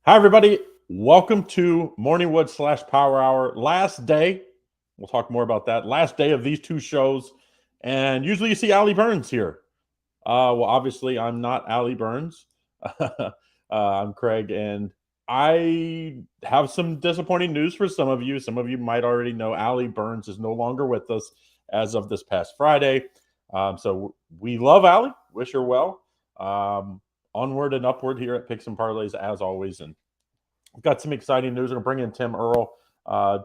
Hi, everybody. Welcome to Morningwood / Power Hour. Last day. We'll talk more about that. Last day of these two shows. And usually you see Allie Burns here. Well, obviously, I'm not Allie Burns. I'm Craig, and I have some disappointing news for some of you. Some of you might already know Allie Burns is no longer with us as of this past Friday. So we love Allie. Wish her well. Onward and upward here at Picks and Parlays, as always. And we've got some exciting news. We're going to bring in Tim Earl.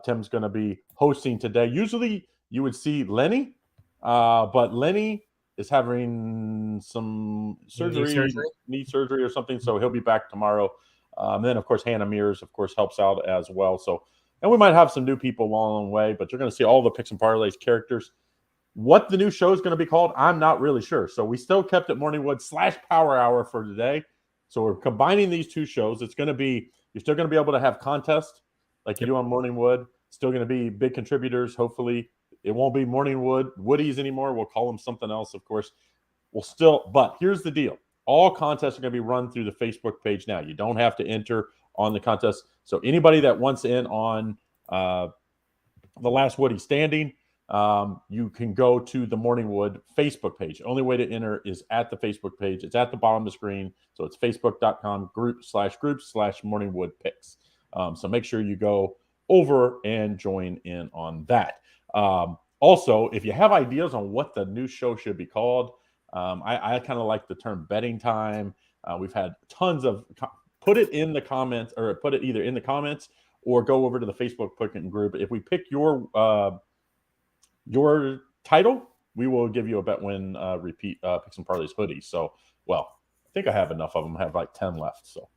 Tim's going to be hosting today. Usually you would see Lenny, but Lenny is having some knee surgery or something, so he'll be back tomorrow. Then, of course, Hannah Mears, of course, helps out as well. So, and we might have some new people along the way, but you're going to see all the Picks and Parlays characters. What the new show is going to be called, I'm not really sure. So we still kept it Morningwood / Power Hour for today. So we're combining these two shows. It's going to be, you're still going to be able to have contests like you do on Morningwood. Still going to be big contributors, hopefully. It won't be Morningwood Woodies anymore. We'll call them something else, of course. We'll still, but here's the deal. All contests are going to be run through the Facebook page now. You don't have to enter on the contest. So anybody that wants in on the last Woody standing, you can go to the Morningwood Facebook page. Only way to enter is at the Facebook page. It's at the bottom of the screen. So it's facebook.com group/Morningwood picks. So make sure you go over and join in on that. Also, if you have ideas on what the new show should be called, I kind of like the term betting time. We've had tons of put it in the comments, or put it either in the comments or go over to the Facebook picking group. If we pick your title, we will give you a bet win repeat Picks and Parlays hoodie. So, well, I think I have enough of them. I have like 10 left. So,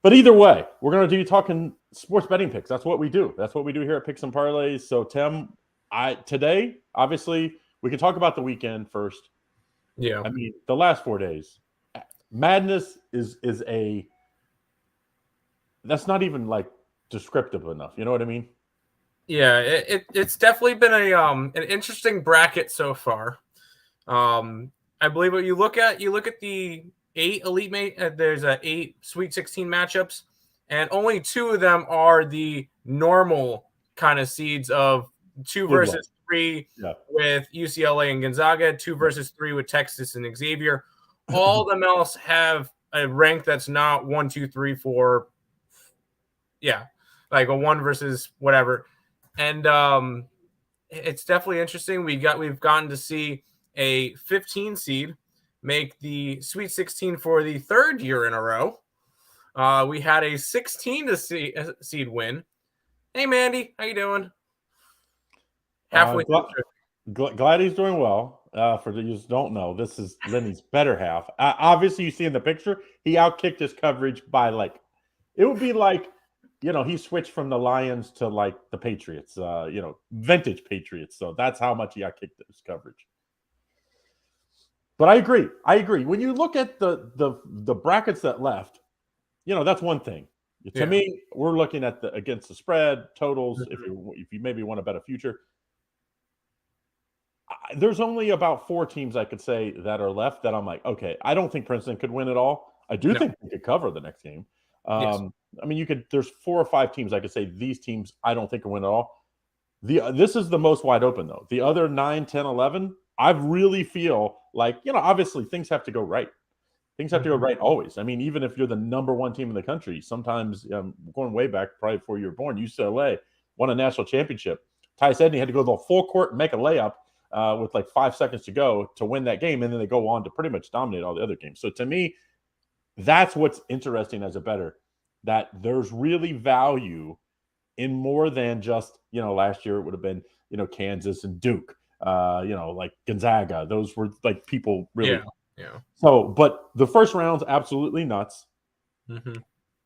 but either way, we're going to be talking sports betting picks. That's what we do. That's what we do here at Picks and Parlays. So, Tim, today, obviously, we can talk about the weekend first. Yeah. I mean, the last 4 days, madness is a that's not even like descriptive enough. You know what I mean? Yeah, it's definitely been an interesting bracket so far. I believe what you look at the 8 elite mate. There's 8 Sweet 16 matchups, and only 2 of them are the normal kind of seeds of 2 versus 3 with UCLA and Gonzaga, 2 versus 3 with Texas and Xavier. All of them else have a rank that's not 1, 2, 3, 4. Yeah, like a 1 versus whatever. And it's definitely interesting. We've gotten to see a 15 seed make the Sweet 16 for the 3rd year in a row. We had a 16 seed win. Hey, Mandy, how you doing? Halfway glad he's doing well. For those who don't know, this is Lenny's better half. Obviously, you see in the picture, he outkicked his coverage by it would be like, he switched from the Lions to like the Patriots, vintage Patriots. So that's how much he outkicked his coverage. But I agree. When you look at the brackets that left, that's one thing. To me, we're looking at against the spread totals. Mm-hmm. If you maybe want to bet a future, there's only about 4 teams I could say that are left that I'm like, okay, I don't think Princeton could win it all. I do think they could cover the next game. Yes. I mean, there's 4 or 5 teams I could say these teams I don't think can win it all. This is the most wide open though. The other 9, 10, 11, I really feel like, obviously things have to go right. Things have to go right always. I mean, even if you're the number 1 team in the country, sometimes going way back, probably before you were born, UCLA won a national championship. Tyus Edney had to go to the full court and make a layup with like 5 seconds to go to win that game, and then they go on to pretty much dominate all the other games. So to me, that's what's interesting as a bettor, that there's really value in more than just, last year it would have been, Kansas and Duke, like Gonzaga. Those were like people really. Yeah. So, but the first round's absolutely nuts. Mm-hmm.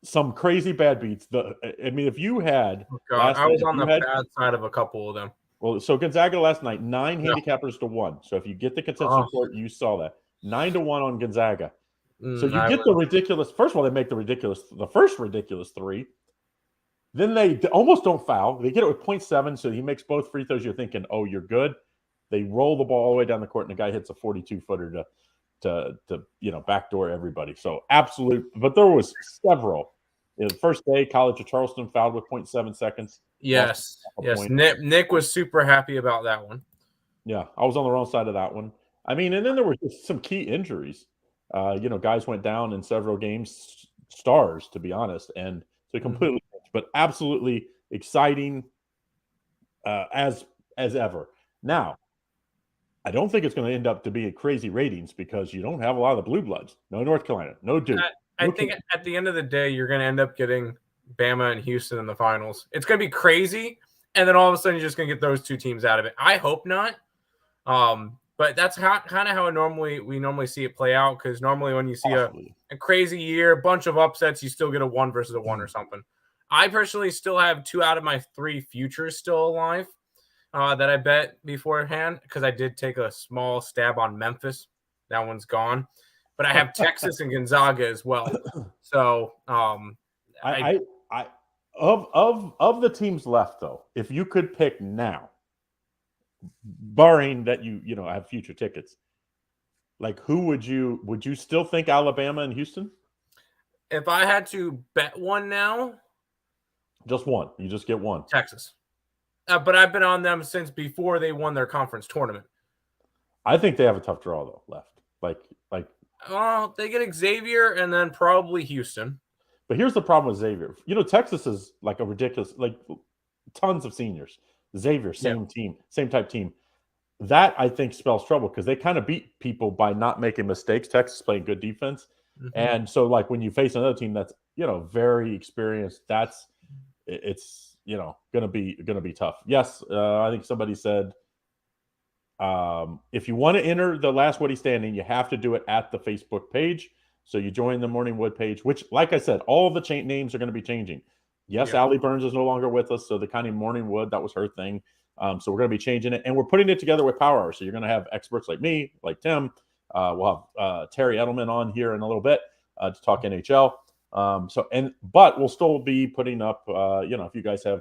Some crazy bad beats. I mean, if you had I was on the bad side of a couple of them. Well, so Gonzaga last night, 9 handicappers to 1. So if you get the consensus report, you saw that 9 to 1 on Gonzaga. So you get the ridiculous. First of all, they make the first ridiculous 3. Then they almost don't foul. They get it with 0.7, so he makes both free throws. You're thinking, oh, you're good. They roll the ball all the way down the court, and the guy hits a 42-footer to backdoor everybody. So absolute. But there was several The first day, College of Charleston fouled with 0.7 seconds. Yes. Nick was super happy about that one. Yeah, I was on the wrong side of that one. I mean, and then there were just some key injuries. Guys went down in several games, stars, to be honest, and so completely, but absolutely exciting as ever. Now, I don't think it's going to end up to be crazy ratings because you don't have a lot of the blue bloods. No North Carolina, no Duke. I think at the end of the day, you're going to end up getting Bama and Houston in the finals. It's going to be crazy, and then all of a sudden you're just going to get those two teams out of it. I hope not. But that's kind of how we normally see it play out, because normally when you see a crazy year, a bunch of upsets, you still get a 1 versus a 1 or something. I personally still have 2 out of my 3 futures still alive that I bet beforehand, because I did take a small stab on Memphis. That one's gone. But I have Texas and Gonzaga as well. So of the teams left, though, if you could pick now, barring that you have future tickets, like who would you still think Alabama and Houston? If I had to bet one now, just one. You just get one. Texas. But I've been on them since before they won their conference tournament. I think they have a tough draw though left. They get Xavier and then probably Houston. But here's the problem with Xavier. Texas is like a ridiculous, tons of seniors. Xavier, same team, same type team. That I think spells trouble because they kind of beat people by not making mistakes. Texas playing good defense, and so when you face another team that's very experienced, it's gonna be tough. Yes, I think somebody said if you want to enter the Last Woody Standing, you have to do it at the Facebook page. So you join the Morning Wood page, which, like I said, all the names are going to be changing. Yes, Allie Burns is no longer with us, so the kind of Morning Wood, that was her thing. So we're going to be changing it, and we're putting it together with Power Hour. So you're going to have experts like me, like Tim. We'll have Terry Edelman on here in a little bit to talk NHL. But we'll still be putting up, if you guys have,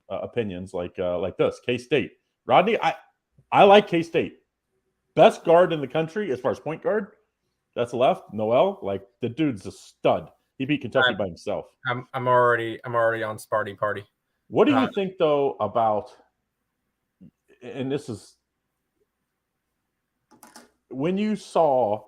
opinions like this. K-State, Rodney, I like K-State. Best guard in the country as far as point guard. That's left. Noel, the dude's a stud. He beat Kentucky by himself. I'm already on Sparty Party. What do you think though about? And this is when you saw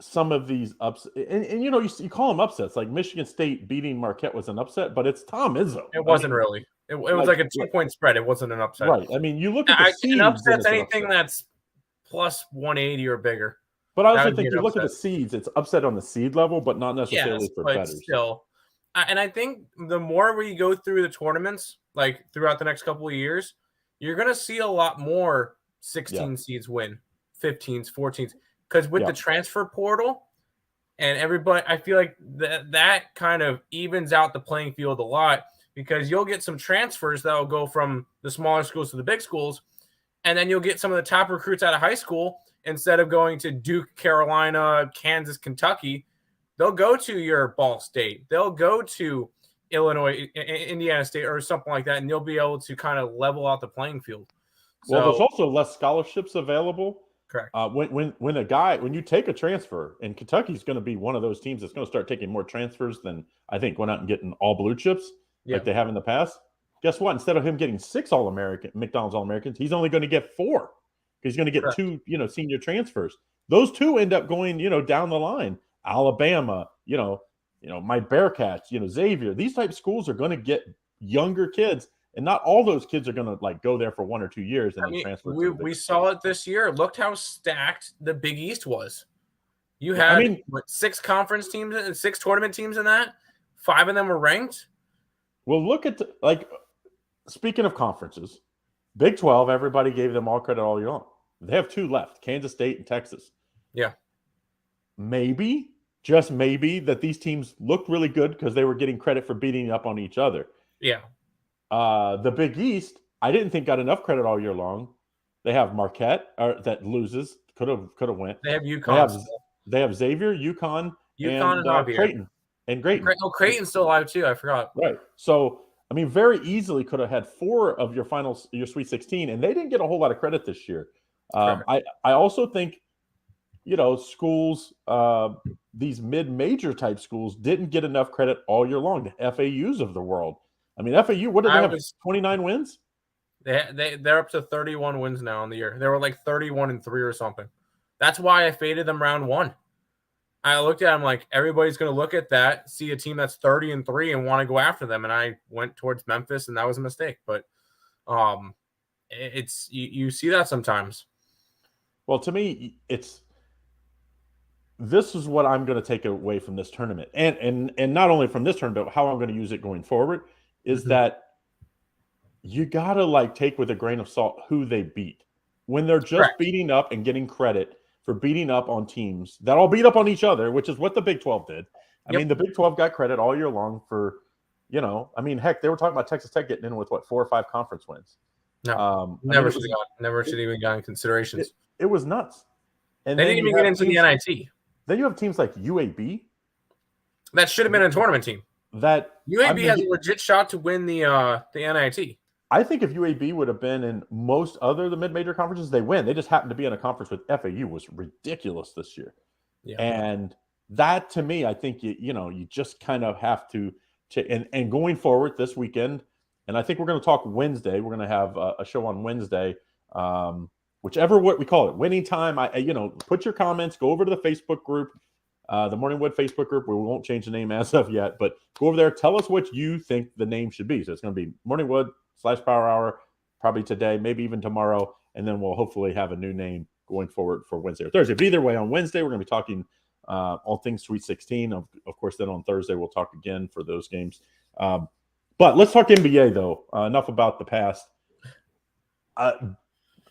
some of these upsets, and you call them upsets. Like Michigan State beating Marquette was an upset, but it's Tom Izzo. It wasn't really. It was like a 2-point spread. It wasn't an upset. Right. I mean, you look at the seeds. An upset's anything that's plus 180 or bigger. But I also think you look at the seeds, it's upset on the seed level, but not necessarily for bettors. Still. And I think the more we go through the tournaments, throughout the next couple of years, you're going to see a lot more 16 seeds win, 15s, 14s. Because with the transfer portal and everybody, I feel like that kind of evens out the playing field a lot, because you'll get some transfers that will go from the smaller schools to the big schools, and then you'll get some of the top recruits out of high school. Instead of going to Duke, Carolina, Kansas, Kentucky, they'll go to your Ball State. They'll go to Illinois, Indiana State, or something like that, and you'll be able to kind of level out the playing field. Well, there's also less scholarships available. Correct. When you take a transfer, and Kentucky's going to be one of those teams that's going to start taking more transfers than I think going out and getting all blue chips like they have in the past. Guess what? Instead of him getting 6 McDonald's All-Americans, he's only going to get 4. He's going to get 2, senior transfers. Those 2 end up going, down the line. Alabama, my Bearcats, Xavier. These type of schools are going to get younger kids, and not all those kids are going to go there for 1 or 2 years and then transfer. We saw it this year. Looked how stacked the Big East was. You had 6 conference teams and 6 tournament teams in that. 5 of them were ranked. Well, look at speaking of conferences. Big 12, everybody gave them all credit all year long. They have 2 left, Kansas State and Texas. Yeah. Maybe, just maybe, that these teams looked really good because they were getting credit for beating up on each other. Yeah. The Big East, I didn't think got enough credit all year long. They have Marquette that loses, could have went. They have UConn. They have Xavier, UConn and Creighton. And Creighton. Creighton's still alive too. I forgot. Right. So, I mean, very easily could have had 4 of your Sweet 16, and they didn't get a whole lot of credit this year. I also think schools, these mid-major type schools didn't get enough credit all year long. The FAUs of the world. I mean, FAU, what did they have? 29 wins? They're up to 31 wins now in the year. They were like 31-3 or something. That's why I faded them round one. I looked at them like everybody's going to look at that, see a team that's 30-3 and want to go after them. And I went towards Memphis, and that was a mistake. But it's you see that sometimes. Well, to me, this is what I'm going to take away from this tournament, and not only from this tournament, but how I'm going to use it going forward is that you got to take with a grain of salt who they beat when they're just beating up and getting credit for beating up on teams that all beat up on each other, which is what the Big 12 did. I mean, the Big 12 got credit all year long for, heck, they were talking about Texas Tech getting in with 4 or 5 conference wins. No, never should even gotten considerations. It was nuts. And they didn't even get into the NIT. Then you have teams like UAB. That should have been a tournament team. UAB has a legit shot to win the NIT. I think if UAB would have been in most other the mid-major conferences, they win. They just happened to be in a conference with FAU was ridiculous this year. Yeah. And that, to me, I think you just kind of have to and going forward this weekend, and I think we're going to talk Wednesday. We're going to have a show on Wednesday, whichever what we call it, winning time. Put your comments, go over to the Facebook group, the Morningwood Facebook group, where we won't change the name as of yet, but go over there. Tell us what you think the name should be. So it's going to be Morningwood/Power Hour, probably today, maybe even tomorrow, and then we'll hopefully have a new name going forward for Wednesday or Thursday. But either way, on Wednesday, we're going to be talking all things Sweet 16. Of course, then on Thursday, we'll talk again for those games. But let's talk NBA, though. Enough about the past.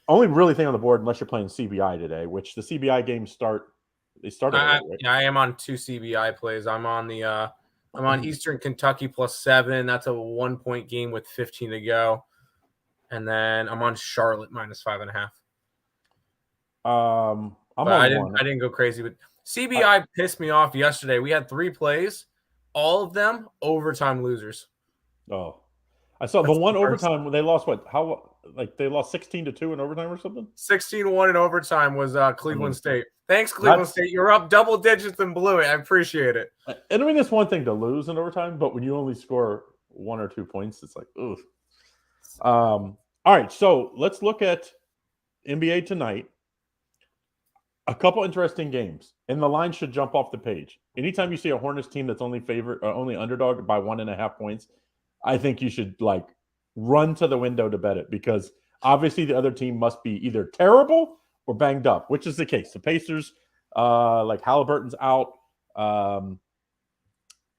Only really thing on the board, unless you're playing CBI today, which the CBI games started. Right? Yeah, I am on 2 CBI plays. I'm on I'm on Eastern Kentucky +7. That's a 1-point game with 15 to go. And then I'm on Charlotte -5.5. I didn't go crazy with CBI. Pissed me off yesterday. We had 3 plays, all of them overtime losers. Oh, I saw the one overtime when they lost. They lost 16-2 in overtime or something. 16-1 in overtime was Cleveland State. Thanks, Cleveland State. You're up double digits and blew it. I appreciate it. And I mean, it's one thing to lose in overtime, but when you only score 1 or 2 points, it's like, ugh. All right, so let's look at NBA tonight. A couple interesting games, and the line should jump off the page. Anytime you see a Hornets team that's only only underdog by 1.5 points, I think you should run to the window to bet it, because obviously the other team must be either terrible or banged up, which is the case. The Pacers, Halliburton's out.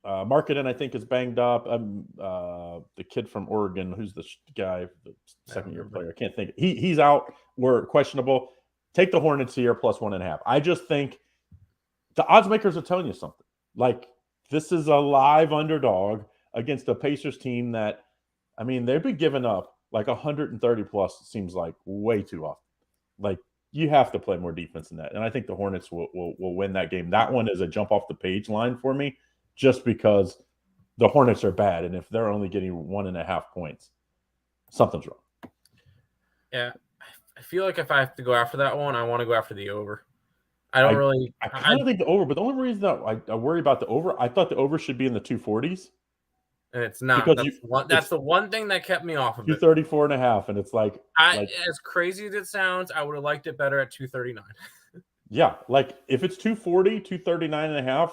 Markkanen, I think, is banged up. The kid from Oregon, who's the guy, the second-year player, I can't think. He's out. We're questionable. Take the Hornets here +1.5. I just think the odds makers are telling you something. This is a live underdog against a Pacers team that, I mean, they've been giving up 130 plus, seems like way too often. You have to play more defense than that. And I think the Hornets will win that game. That one is a jump off the page line for me, just because the Hornets are bad. And if they're only getting 1.5 points, something's wrong. Yeah. I feel like if I have to go after that one, I want to go after the over. I kind of think the over, but the only reason that I worry about the over, I thought the over should be in the 240s. And it's not. That's the one thing that kept me off of it. 234.5, and it's as crazy as it sounds, I would have liked it better at 239. Yeah, if it's 240, 239.5,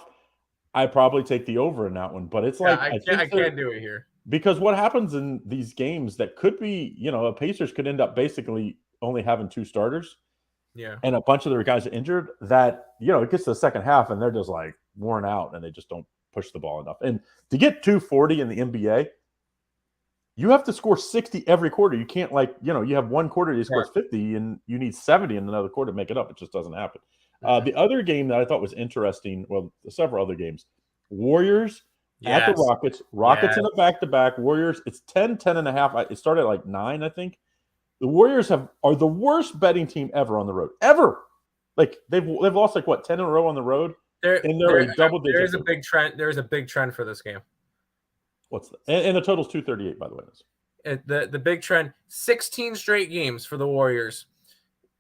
I probably take the over in that one. But it's I can't do it here, because what happens in these games that could be, a Pacers could end up basically only having 2 starters. Yeah, and a bunch of their guys are injured. That it gets to the second half and they're just worn out and they just don't push the ball enough. And to get 240 in the NBA, you have to score 60 every quarter. You can't you have one quarter you score 50 and you need 70 in another quarter to make it up. It just doesn't happen. The other game that I thought was interesting, well, several other games, Warriors at the Rockets. Rockets in a back-to-back. Warriors, it's 10.5. It started at 9, I think. The Warriors are the worst betting team ever on the road. Ever. They've lost 10 in a row on the road. They're a double digit. There's a big trend. There's a big trend for this game. What's that? And the total's 238, by the way. The big trend, 16 straight games for the Warriors.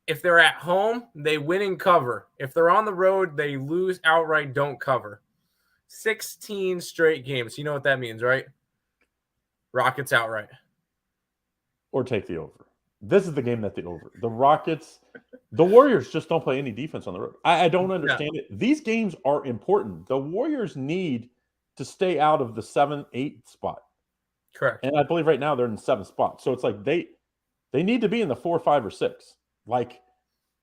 If they're at home, they win and cover. If they're on the road, they lose outright, don't cover. 16 straight games. You know what that means, right? Rockets outright. Or take the over. This is the game that the over. The Rockets, the Warriors just don't play any defense on the road. I don't understand it. These games are important. The Warriors need to stay out of the 7-8 spot. Correct. And I believe right now they're in the 7th spot. So it's like they need to be in the 4, 5, or 6. Like,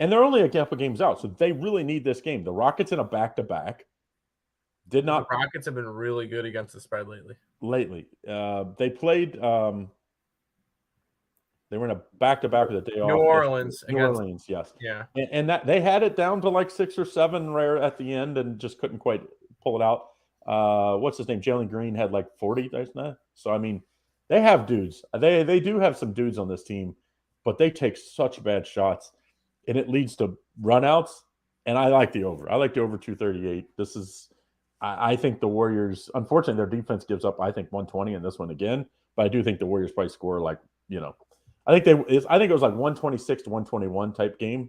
and they're only a couple games out. So they really need this game. The Rockets in a back-to-back did not. The Rockets have been really good against the spread lately. They played they were in a back-to-back with a day off. New Orleans. New Orleans, yes. Yeah. And that they had it down to like 6 or 7 rare at the end and just couldn't quite pull it out. What's his name? Jalen Green had like 40 last night. So, I mean, they have dudes. They do have some dudes on this team, but they take such bad shots, and it leads to runouts. And I like the over. I like the over 238. This is – I think the Warriors – unfortunately, their defense gives up, I think, 120 in this one again. But I do think the Warriors probably score like, I think it was like 126 to 121 type game,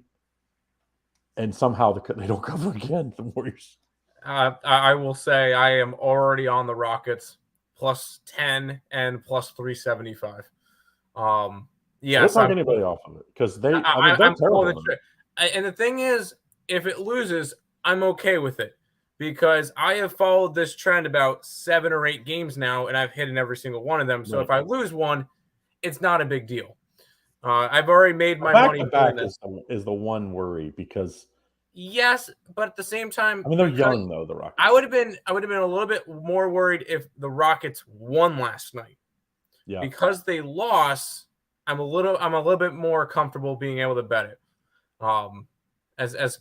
and somehow they don't cover again. The Warriors. I will say I am already on the Rockets plus 10 and plus 375. Yes, don't talk anybody off of it because they're terrible. And the thing is, if it loses, I'm okay with it because I have followed this trend about 7 or 8 games now, and I've hit in every single one of them. So if I lose one, it's not a big deal. I've already made my money. Back is the one worry because yes, but at the same time, I mean they're young though. The Rockets. I would have been a little bit more worried if the Rockets won last night. Yeah, because they lost, I'm a little bit more comfortable being able to bet it. As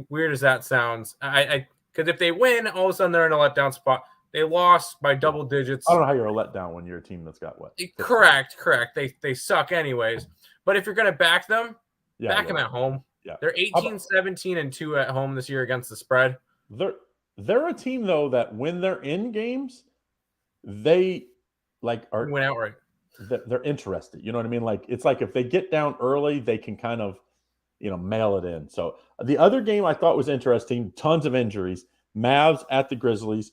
weird as that sounds, because if they win, all of a sudden they're in a letdown spot. They lost by double digits. I don't know how you're a letdown when you're a team that's got what. Correct. They suck anyways. But if you're going to back them, back them at home. Yeah. They're 18, 17, and 2 at home this year against the spread. They're a team, though, that when they're in games, they are win outright. They're interested. You know what I mean? Like it's like if they get down early, they can kind of, mail it in. So the other game I thought was interesting, tons of injuries. Mavs at the Grizzlies.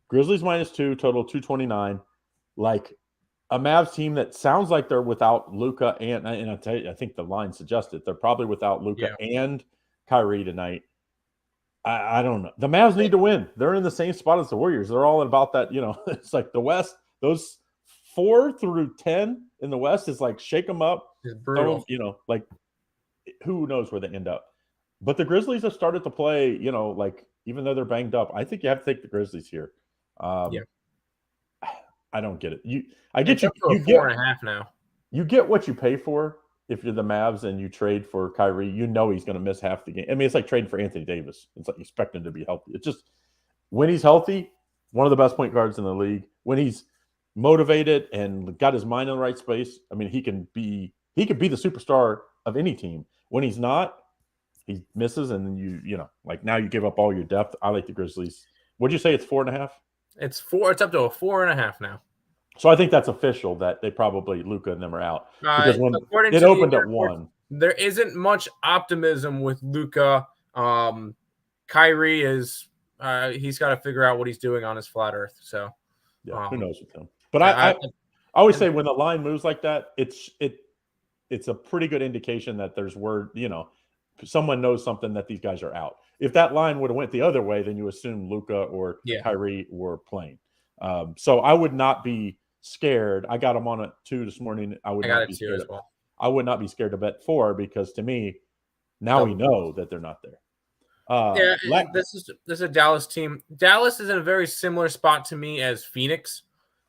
Grizzlies -2, total 229. Like a Mavs team that sounds like they're without Luka and I tell you, I think the line suggests it. They're probably without Luka and Kyrie tonight. I don't know. The Mavs need to win. They're in the same spot as the Warriors. They're all about that. It's like the West. Those 4 through 10 in the West is like shake them up. It's brutal. Like who knows where they end up. But the Grizzlies have started to play. Like even though they're banged up, I think you have to take the Grizzlies here. I don't get it. I get you. You get 4.5 now. You get what you pay for if you're the Mavs and you trade for Kyrie. He's going to miss half the game. I mean, it's like trading for Anthony Davis. It's like you expect him to be healthy. It's just when he's healthy, one of the best point guards in the league. When he's motivated and got his mind in the right space, I mean, he can be the superstar of any team. When he's not, he misses, and like now you give up all your depth. I like the Grizzlies. What'd you say? It's 4.5. It's 4. It's up to a 4.5 now. So I think that's official that they probably Luka and them are out because when it opened at 1, there isn't much optimism with Luka. Kyrie is he's got to figure out what he's doing on his flat Earth. So who knows with him? But I always say when the line moves like that, it's a pretty good indication that there's word. Someone knows something that these guys are out. If that line would have went the other way, then you assume Luka or Kyrie were playing. So I would not be scared. I got them on at 2 this morning. I got it 2 as well. I would not be scared to bet 4 because to me, now we know that they're not there. This is a Dallas team. Dallas is in a very similar spot to me as Phoenix.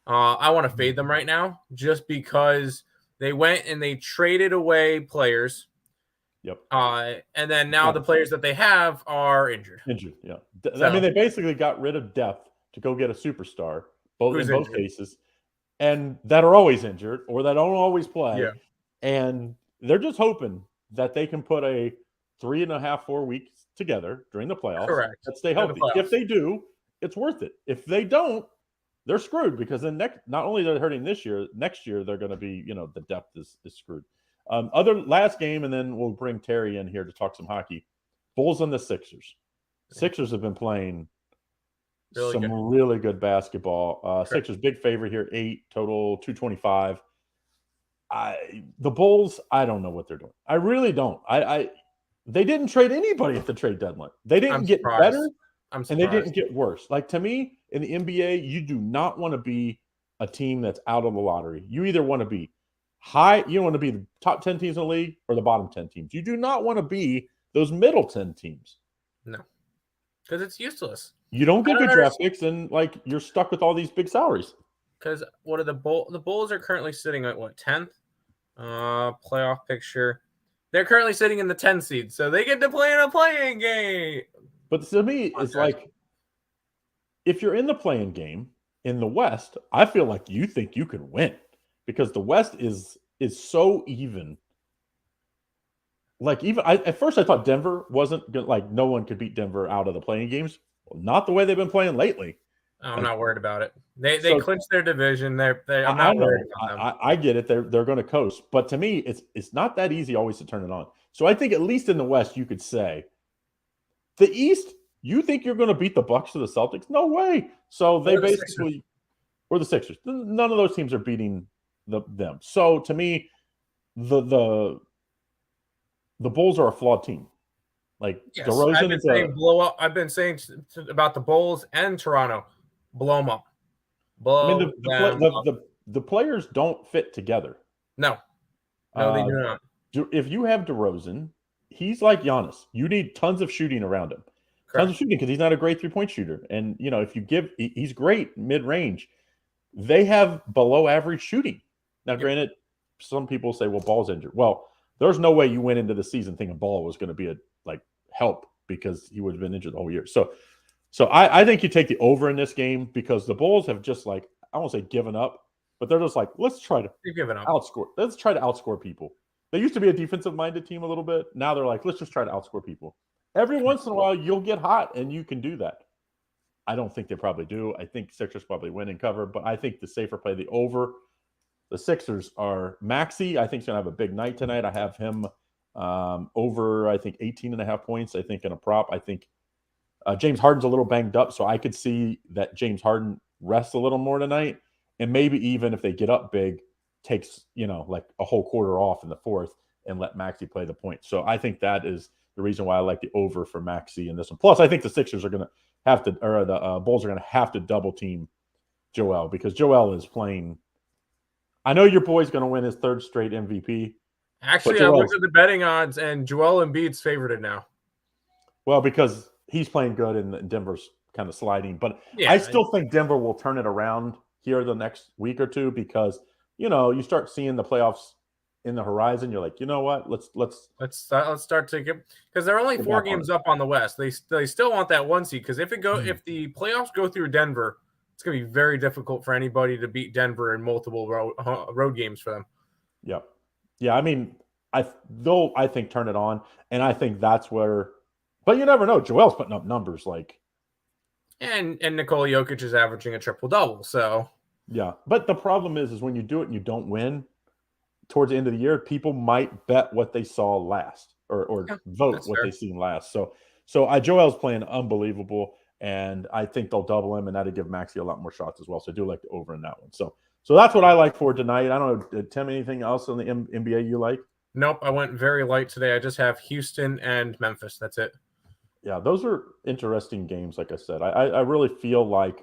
I want to fade them right now just because they went and they traded away players. Yep. And then now the players that they have are injured. Yeah. So, I mean, they basically got rid of depth to go get a superstar, in both cases, and that are always injured or that don't always play. Yeah. And they're just hoping that they can put a 3.5, 4 weeks together during the playoffs. Correct. That stay healthy. If they do, it's worth it. If they don't, they're screwed because then not only are they hurting this year, next year they're going to be, the depth is screwed. Other last game, and then we'll bring Terry in here to talk some hockey. Bulls and the Sixers. Sixers have been playing really good basketball. Sixers big favorite here, 8 total, 225. The Bulls, I don't know what they're doing. I really don't. They didn't trade anybody at the trade deadline. They didn't get better, and they didn't get worse. Like, to me, in the NBA, you do not want to be a team that's out of the lottery. You either want to be high, you want to be the top 10 teams in the league or the bottom 10 teams. You do not want to be those middle 10 teams. No, because it's useless. You don't get good draft picks, and like you're stuck with all these big salaries. Because what are the Bulls are currently sitting at what, 10th playoff picture? They're currently sitting in the 10 seed, so they get to play in a playing game. But to me, it's like, if you're in the playing game in the West, I feel like you think you can win because the West is so even. Like, even at first I thought Denver wasn't good, like no one could beat Denver out of the playing games. Well, not the way they've been playing lately. I'm not worried about it. They clinched their division. I'm not worried about them. I get it. They're going to coast, but to me, it's not that easy always to turn it on. So I think at least in the West, you could say the East. You think you're going to beat the Bucks or the Celtics? No way. So they basically, or the Sixers. None of those teams are beating them. So to me, the Bulls are a flawed team. Like, yes, DeRozan I've been saying blow up. I've been saying about the Bulls and Toronto, blow them up. The players don't fit together. No, they do not. If you have DeRozan, he's like Giannis. You need tons of shooting around him. Correct. Tons of shooting because he's not a great 3-point shooter. And, if you give – he's great mid-range. They have below average shooting. Now, granted, some people say, well, Ball's injured. Well, there's no way you went into the season thinking Ball was going to be a help because he would have been injured the whole year. So I think you take the over in this game because the Bulls have just I won't say given up, but they're just let's try to outscore. Let's try to outscore people. They used to be a defensive-minded team a little bit. Now they're let's just try to outscore people. Every once in a while, you'll get hot, and you can do that. I don't think they probably do. I think Sixers probably win and cover, but I think the safer play, the over. The Sixers are Maxey. I think he's going to have a big night tonight. I have him over, I think, 18.5 points, I think, in a prop. I think James Harden's a little banged up, so I could see that James Harden rests a little more tonight. And maybe even if they get up big, takes, a whole quarter off in the fourth and let Maxey play the point. So I think that is the reason why I like the over for Maxey in this one. Plus, I think the Sixers are going to have to, or the Bulls are going to have to double team Joel because Joel is playing. I know your boy's going to win his third straight MVP. Actually, I looked at the betting odds, and Joel Embiid's favorited now. Well, because he's playing good and Denver's kind of sliding. But yeah, I still think Denver will turn it around here the next week or two because, you start seeing the playoffs in the horizon. You're like, you know what? Let's start to get – because they're only 4 games up on the West. They still want that 1 seed because if the playoffs go through Denver, it's going to be very difficult for anybody to beat Denver in multiple road games for them. Yeah. Yeah, I mean, they'll turn it on, and I think that's where – but you never know. Joel's putting up numbers and Nikola Jokic is averaging a triple-double, so – yeah, but the problem is when you do it and you don't win towards the end of the year, people might bet what they saw last or vote what they seen last. So Joel's playing unbelievable, and I think they'll double him, and that'll give Maxey a lot more shots as well. So I do like the over in that one. So that's what I like for tonight. I don't know, Tim, anything else in the NBA you like? Nope, I went very light today. I just have Houston and Memphis. That's it. Yeah, those are interesting games. Like I said, I really feel like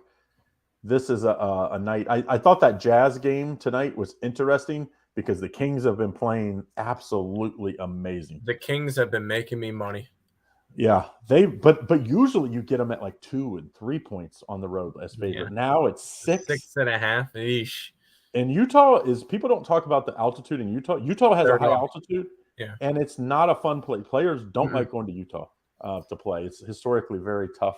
this is a night. I thought that Jazz game tonight was interesting because the Kings have been playing absolutely amazing. The Kings have been making me money. Yeah, but usually you get them at 2 and 3 points on the road as favorite. Yeah. Now it's 6.5. Eesh. And Utah people don't talk about the altitude in Utah. Utah has a high altitude, and it's not a fun play. Players don't like going to Utah to play. It's historically very tough.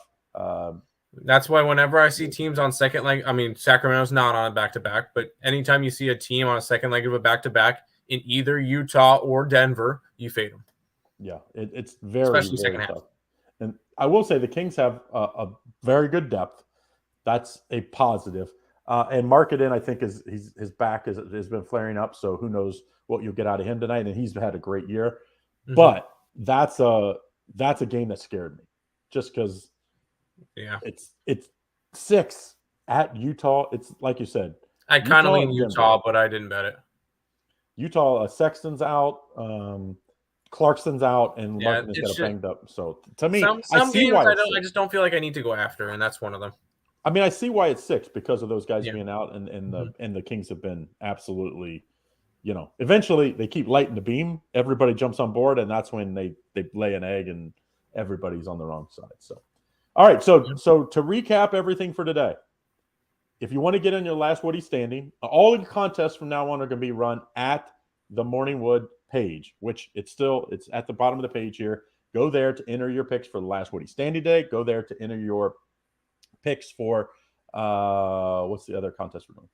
That's why whenever I see teams on second leg, I mean, Sacramento's not on a back-to-back, but anytime you see a team on a second leg of a back-to-back in either Utah or Denver, you fade them. Yeah, it's very, very tough. Half. And I will say the Kings have a very good depth. That's a positive. And Marketing, I think, his back has been flaring up. So who knows what you'll get out of him tonight? And he's had a great year. Mhm. But that's a game that scared me, just because it's 6 at Utah. It's like you said. I kind of lean Denver. Utah, but I didn't bet it. Utah, Sexton's out, Clarkson's out, and Markman's got banged up. So to me, some I see games why I just don't feel like I need to go after, and that's one of them. I mean, I see why it's 6 because of those guys being out, and the Kings have been absolutely, eventually they keep lighting the beam. Everybody jumps on board, and that's when they lay an egg, and everybody's on the wrong side. So, all right. So to recap everything for today, if you want to get in your last Woody standing, all the contests from now on are going to be run at the Morning Wood page, which it's at the bottom of the page here. Go there to enter your picks for the last Woody standing day. Go there to enter your picks for what's the other contest we're doing?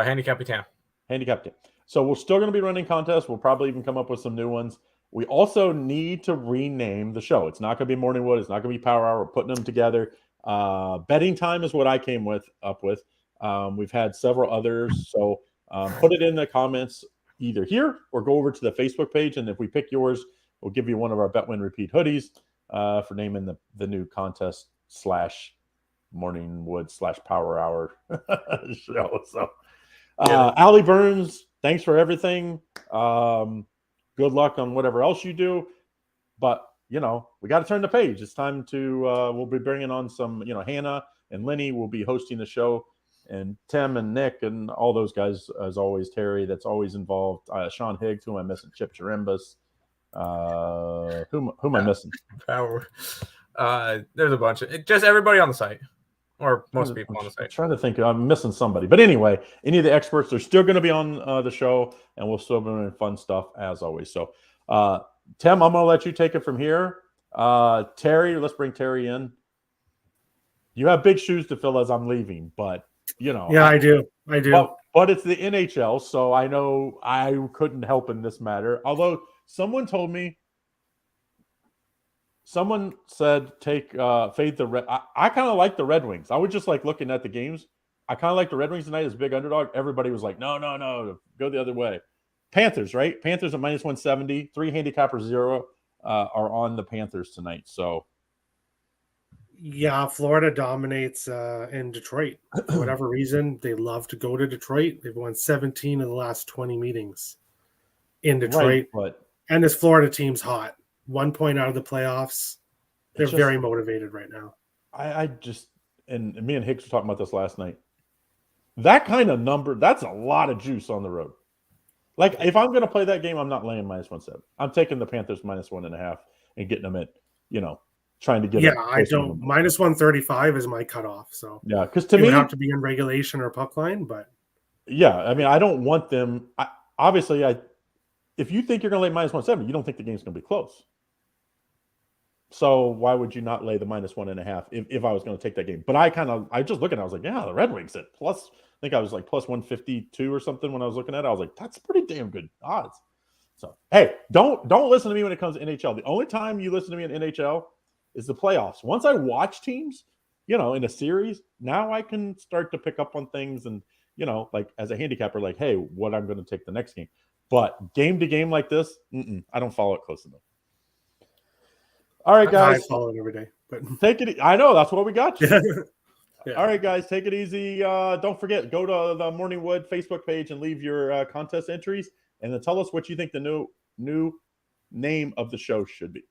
Handicap Town. Handicap Town. So we're still going to be running contests. We'll probably even come up with some new ones. We also need to rename the show. It's not going to be Morning Wood. It's not going to be Power Hour. We're putting them together. Betting Time is what I came up with. We've had several others. So put it in the comments either here or go over to the Facebook page. And if we pick yours, we'll give you one of our Bet Win Repeat hoodies for naming the new contest / Morning Wood / Power Hour show. So Allie Burns, thanks for everything. Good luck on whatever else you do. But, we got to turn the page. It's time to we'll be bringing on some, Hannah and Lenny will be hosting the show. And Tim and Nick and all those guys, as always, Terry, that's always involved. Sean Higgs, who am I missing? Chip Chirimbus. Who am I missing? Power. There's a bunch of just everybody on the site, or most people on the site. I'm trying to think. I'm missing somebody. But anyway, any of the experts are still going to be on the show, and we'll still be doing fun stuff as always. So, Tim, I'm going to let you take it from here. Terry, let's bring Terry in. You have big shoes to fill as I'm leaving, but yeah, I do. But it's the NHL, so I know I couldn't help in this matter. Although someone said take fade the Red. I kind of like the Red Wings. I was just like looking at the games. I kind of like the Red Wings tonight as a big underdog. Everybody was like, no, go the other way. Panthers, right? Panthers at -170. 3 handicapper 0 are on the Panthers tonight. So. Yeah, Florida dominates in Detroit. For whatever reason, they love to go to Detroit. They've won 17 of the last 20 meetings in Detroit. Right, and this Florida team's hot. 1 point out of the playoffs. They're very motivated right now. And me and Hicks were talking about this last night. That kind of number, that's a lot of juice on the road. Like, if I'm going to play that game, I'm not laying -170. I'm taking the Panthers -1.5 and getting them at, trying to get I don't. -135 is my cutoff. So because to me, would have to be in regulation or puck line, but I mean, I don't want them. Obviously, if you think you're going to lay -170, you don't think the game's going to be close. So why would you not lay the -1.5 if I was going to take that game? But I just look at it, I was like, yeah, the Red Wings at plus. I think I was like +152 or something when I was looking at it. I was like, that's pretty damn good odds. So hey, don't listen to me when it comes to NHL. The only time you listen to me in NHL is the playoffs. Once I watch teams, in a series, now I can start to pick up on things and, like as a handicapper, like, hey, what I'm going to take the next game. But game to game like this, I don't follow it close enough. All right, guys. I follow it every day. But take it. I know that's what we got you. Yeah. All right, guys, take it easy. Don't forget, go to the Morning Wood Facebook page and leave your contest entries, and then tell us what you think the new name of the show should be.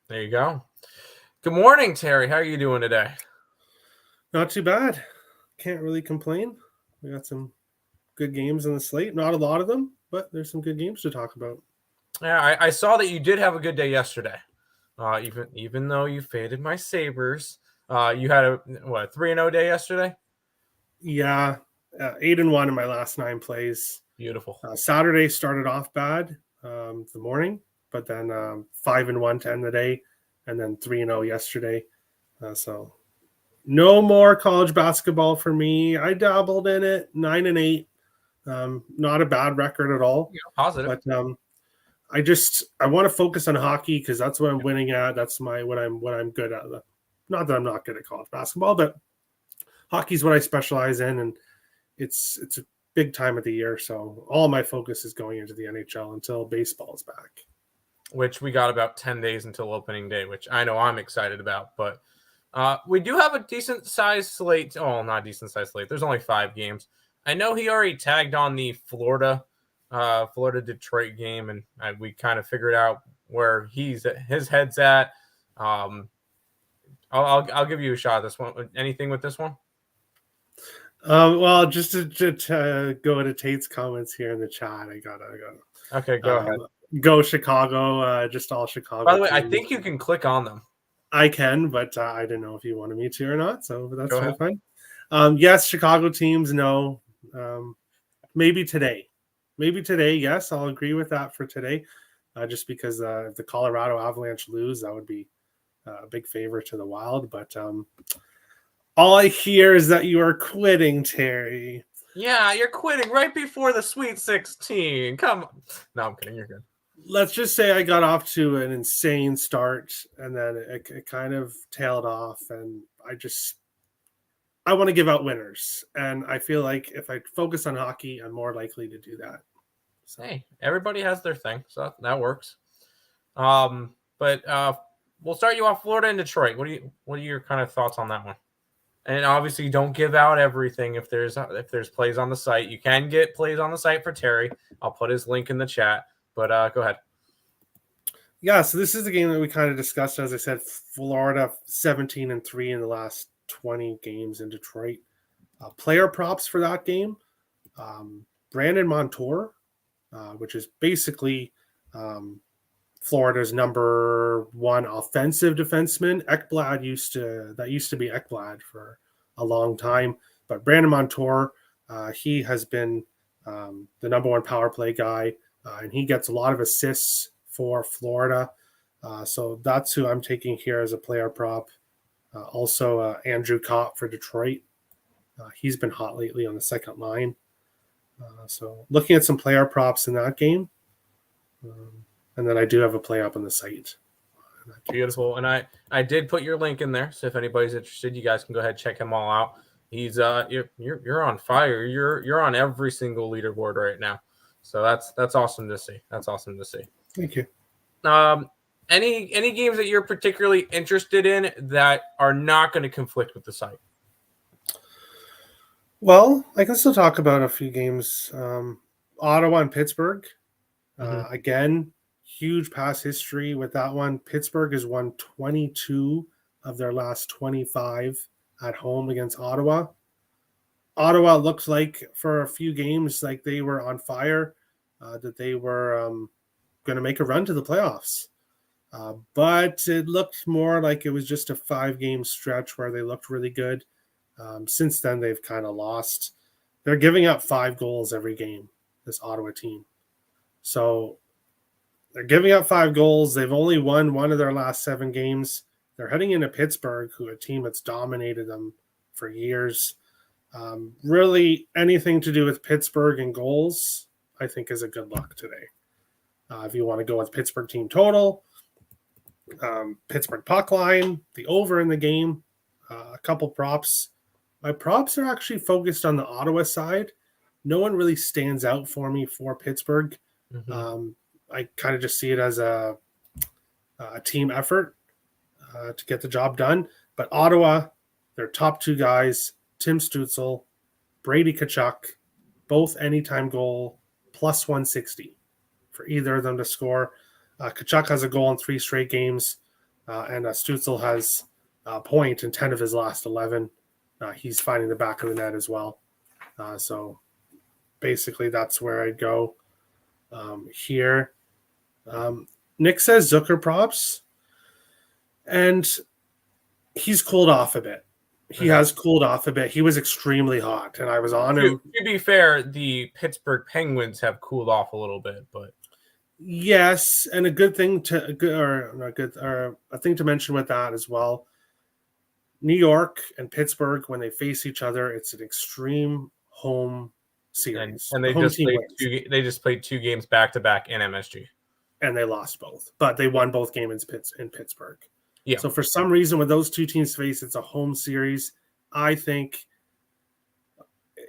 There you go. Good morning, Terry. How are you doing today? Not too bad. Can't really complain. We got some good games on the slate. Not a lot of them, but there's some good games to talk about. Yeah, I saw that you did have a good day yesterday. Even though you faded my Sabres, you had a 3-0 day yesterday. Yeah, 8-1 in my last 9 plays. Beautiful. Saturday started off bad, the morning, but then 5-1 to end the day, and then 3-0 yesterday. So no more college basketball for me. I dabbled in it, 9-8. Not a bad record at all. Yeah, positive. But I want to focus on hockey because that's what I'm winning at. That's what I'm good at. Not that I'm not good at college basketball, but hockey's what I specialize in, and it's a big time of the year. So all my focus is going into the NHL until baseball is back. Which we got about 10 days until opening day, which I know I'm excited about. But we do have a decent-sized slate. Oh, not decent-sized slate. There's only 5 games. I know he already tagged on the Florida-Detroit game, and we kind of figured out where his head's at. I'll give you a shot at this one. Anything with this one? Well, just to go to Tate's comments here in the chat, I gotta Okay, go ahead. Go Chicago, just all Chicago. By the way, I teams. think you can click on them. I can, but I didn't know if you wanted me to or not, so that's Go ahead. fine. Yes, Chicago teams, no. Maybe today. Yes, I'll agree with that for today. Just because if the Colorado Avalanche lose, that would be a big favor to the Wild. But all I hear is that you are quitting, Terry. Yeah, you're quitting right before the Sweet 16. Come on. No, I'm kidding. You're good. Let's just say I got off to an insane start, and then it kind of tailed off, and I want to give out winners, and I feel like if I focus on hockey, I'm more likely to do that. So. Hey, everybody has their thing, so that works. But we'll start you off Florida and Detroit. What are your kind of thoughts on that one? And obviously, don't give out everything. If there's plays on the site, you can get plays on the site for Terry. I'll put his link in the chat. But go ahead. Yeah, so this is the game that we kind of discussed. As I said, Florida 17-3 in the last 20 games in Detroit. Player props for that game. Brandon Montour, which is basically Florida's number 1 offensive defenseman. Ekblad used to be Ekblad for a long time, but Brandon Montour, he has been the number 1 power play guy, and he gets a lot of assists for Florida. So that's who I'm taking here as a player prop. Also, Andrew Kopp for Detroit. He's been hot lately on the second line. So looking at some player props in that game. And then I do have a play up on the site. Beautiful. And I did put your link in there. So if anybody's interested, you guys can go ahead and check him all out. He's you're on fire. You're on every single leaderboard right now. So that's awesome to see. Thank you. Any games that you're particularly interested in that are not going to conflict with the site? Well, I can still talk about a few games. Ottawa and Pittsburgh. Again, huge past history with that one. Pittsburgh has won 22 of their last 25 at home against Ottawa. Ottawa looked like for a few games like they were on fire, that they were going to make a run to the playoffs. But it looked more like it was just a 5-game stretch where they looked really good. Since then, they've kind of lost. They're giving up 5 goals every game, this Ottawa team. So they're giving up 5 goals. They've only won 1 of their last 7 games. They're heading into Pittsburgh, who a team that's dominated them for years. Really, anything to do with Pittsburgh and goals, I think, is a good look today. If you want to go with Pittsburgh team total, Pittsburgh puck line, the over in the game, a couple props. My props are actually focused on the Ottawa side. No one really stands out for me for Pittsburgh. I kind of just see it as a team effort to get the job done. But Ottawa, their top 2 guys, Tim Stützle, Brady Tkachuk, both anytime goal, plus 160 for either of them to score. Tkachuk has a goal in 3 straight games, and Stützle has a point in 10 of his last 11. He's finding the back of the net as well. So basically that's where I'd go here. Nick says Zucker props, and he's cooled off a bit. He has cooled off a bit. He was extremely hot, and I was on him. To be fair, the Pittsburgh Penguins have cooled off a little bit, but yes, and a thing to mention with that as well. New York and Pittsburgh, when they face each other, it's an extreme home series, and they just played 2 games back to back in MSG, and they lost both, but they won both games in Pittsburgh. Yeah. So for some reason, when those 2 teams face, it's a home series. I think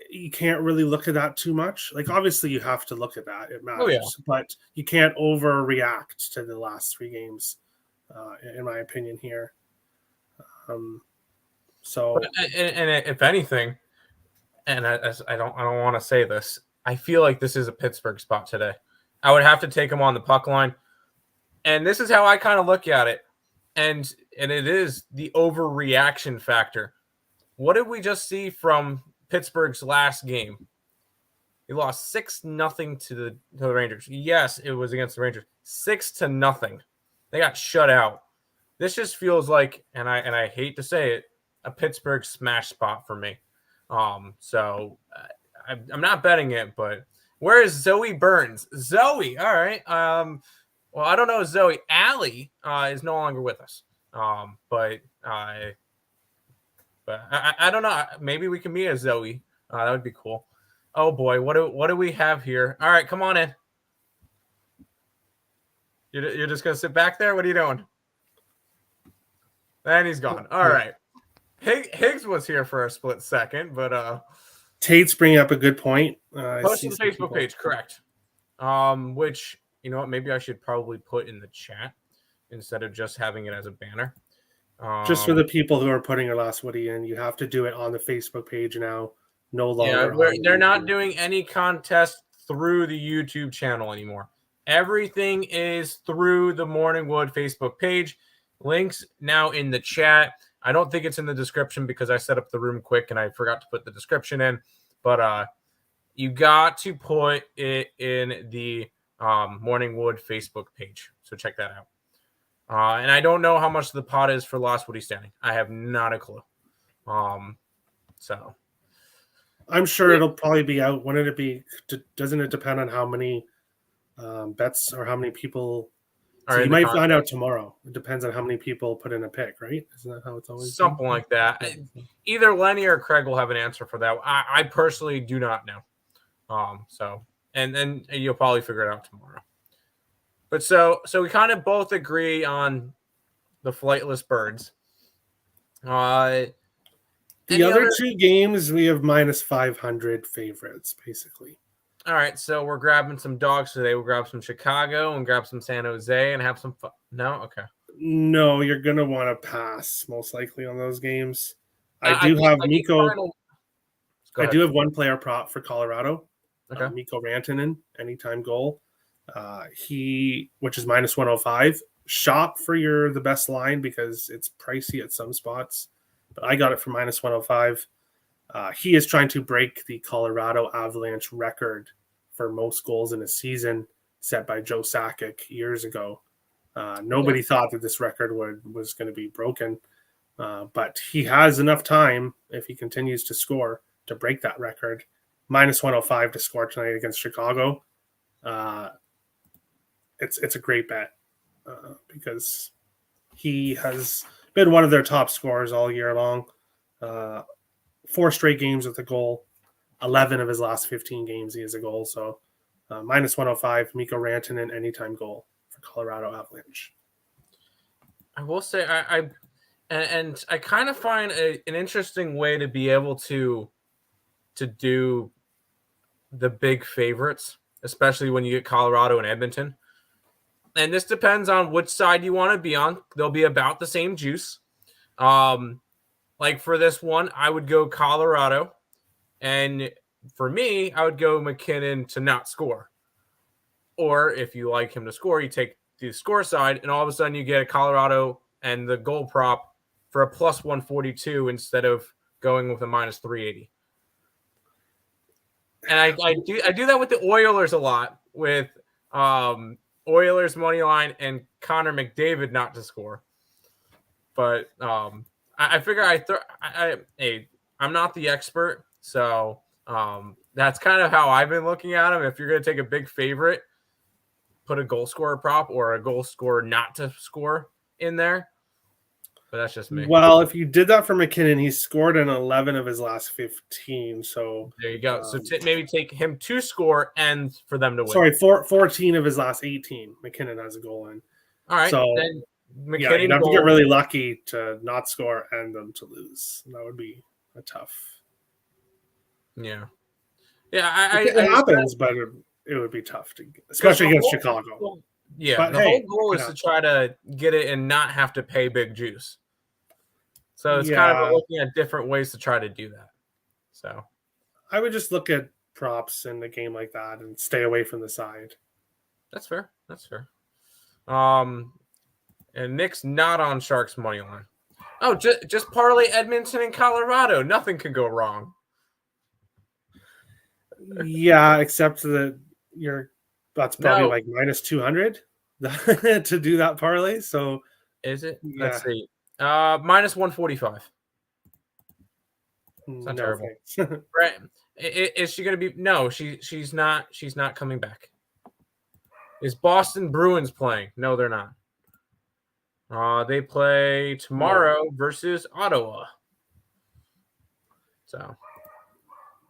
you can't really look at that too much. Like, obviously, you have to look at that; it matters. Oh, yeah. But you can't overreact to the last 3 games, in my opinion. Here, so And if anything, and I don't want to say this, I feel like this is a Pittsburgh spot today. I would have to take them on the puck line, and this is how I kind of look at it, and it is the overreaction factor. What did we just see from Pittsburgh's last game? He lost 6-0 to the Rangers. Yes, it was against the Rangers. 6-0. They got shut out. This just feels like, and I hate to say it, a Pittsburgh smash spot for me. So I'm not betting it, but where is Zoe Burns? Zoe, all right. Well, I don't know Zoe. Allie is no longer with us. But I don't know. Maybe we can meet a Zoe. That would be cool. Oh boy, what do we have here? All right, come on in. You're just gonna sit back there? What are you doing? And he's gone. All right. Higgs was here for a split second, but Tate's bringing up a good point. post to the Facebook page, correct? Which, you know what? Maybe I should probably put in the chat instead of just having it as a banner. Just for the people who are putting their last Woody in, you have to do it on the Facebook page now. No longer. Yeah, they're not doing any contest through the YouTube channel anymore. Everything is through the Morningwood Facebook page. Links now in the chat. I don't think it's in the description because I set up the room quick and I forgot to put the description in. But you got to put it in the Morningwood Facebook page. So check that out. And I don't know how much the pot is for Lost Woody Standing. I have not a clue. So I'm sure it'll probably be out. When did it be? Doesn't it depend on how many bets or how many people? So you might find out tomorrow. It depends on how many people put in a pick, right? Isn't that how it's always something been? Like that? Either Lenny or Craig will have an answer for that. I personally do not know. So and then you'll probably figure it out tomorrow. But so we kind of both agree on the flightless birds. The other 2 games, we have minus 500 favorites, basically. All right, so we're grabbing some dogs today. We'll grab some Chicago and grab some San Jose and have some fun. No? Okay. No, you're going to want to pass, most likely, on those games. I do have Mikko. I do have 1 player prop for Colorado. Okay. Mikko Rantanen, anytime goal. Which is minus 105. Shop for the best line because it's pricey at some spots. But I got it for minus 105. He is trying to break the Colorado Avalanche record for most goals in a season set by Joe Sakic years ago. Nobody thought that this record was going to be broken, but he has enough time if he continues to score to break that record. Minus 105 to score tonight against Chicago. It's a great bet because he has been one of their top scorers all year long. 4 straight games with a goal. 11 of his last 15 games he has a goal. So minus 105, Mikko Rantanen, anytime goal for Colorado Avalanche. I will say I kind of find an interesting way to be able to do the big favorites, especially when you get Colorado and Edmonton. And this depends on which side you want to be on. They'll be about the same juice. Like for this one, I would go Colorado. And for me, I would go McKinnon to not score. Or if you like him to score, you take the score side, and all of a sudden you get a Colorado and the goal prop for a plus 142 instead of going with a minus 380. And I do that with the Oilers a lot, with Oilers money line and Connor McDavid not to score. But I figure I'm not the expert, so that's kind of how I've been looking at them. If you're going to take a big favorite, put a goal scorer prop or a goal scorer not to score in there. But that's just me. Well, if you did that for McKinnon, he scored in 11 of his last 15. So there you go. So maybe take him to score and for them to win. Sorry, 14 of his last 18. McKinnon has a goal in. All right. So then McKinnon you'd have to get really lucky to not score and them to lose. That would be a tough. Yeah. Yeah, It happens, but it would be tough to, especially against Chicago. Well, yeah, But the hey, whole goal is to try to get it and not have to pay big juice. So it's kind of looking at different ways to try to do that. So I would just look at props in a game like that and stay away from the side. that's fair. That's fair. And Nick's not on Sharks money line. Oh, just parlay Edmonton and Colorado. Nothing could go wrong. Yeah, except that that's probably No. like minus 200 to do that parlay. So Is it? Yeah. Let's see. Minus 145. It's not no terrible. thanks. Right. Is she going to be? No, she's not. She's not coming back. Is Boston Bruins playing? No, they're not. They play tomorrow versus Ottawa. So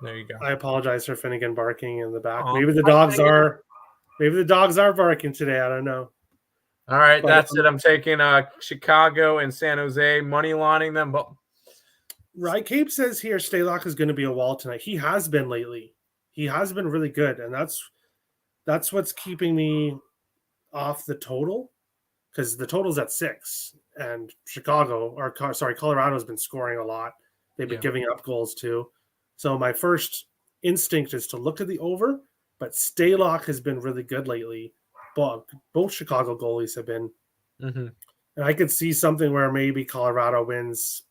there you go. I apologize for Finnegan barking in the back. Aw, Maybe the dogs are barking today. I don't know. All right, But, that's it. I'm taking Chicago and San Jose, money lining them. But Right, Cape says here Stalock is going to be a wall tonight. He has been lately. He has been really good, and that's what's keeping me off the total, because the total's at 6, and Colorado has been scoring a lot. They've been giving up goals too. So my first instinct is to look at the over, but Stalock has been really good lately. Both Chicago goalies have been, and I could see something where maybe Colorado wins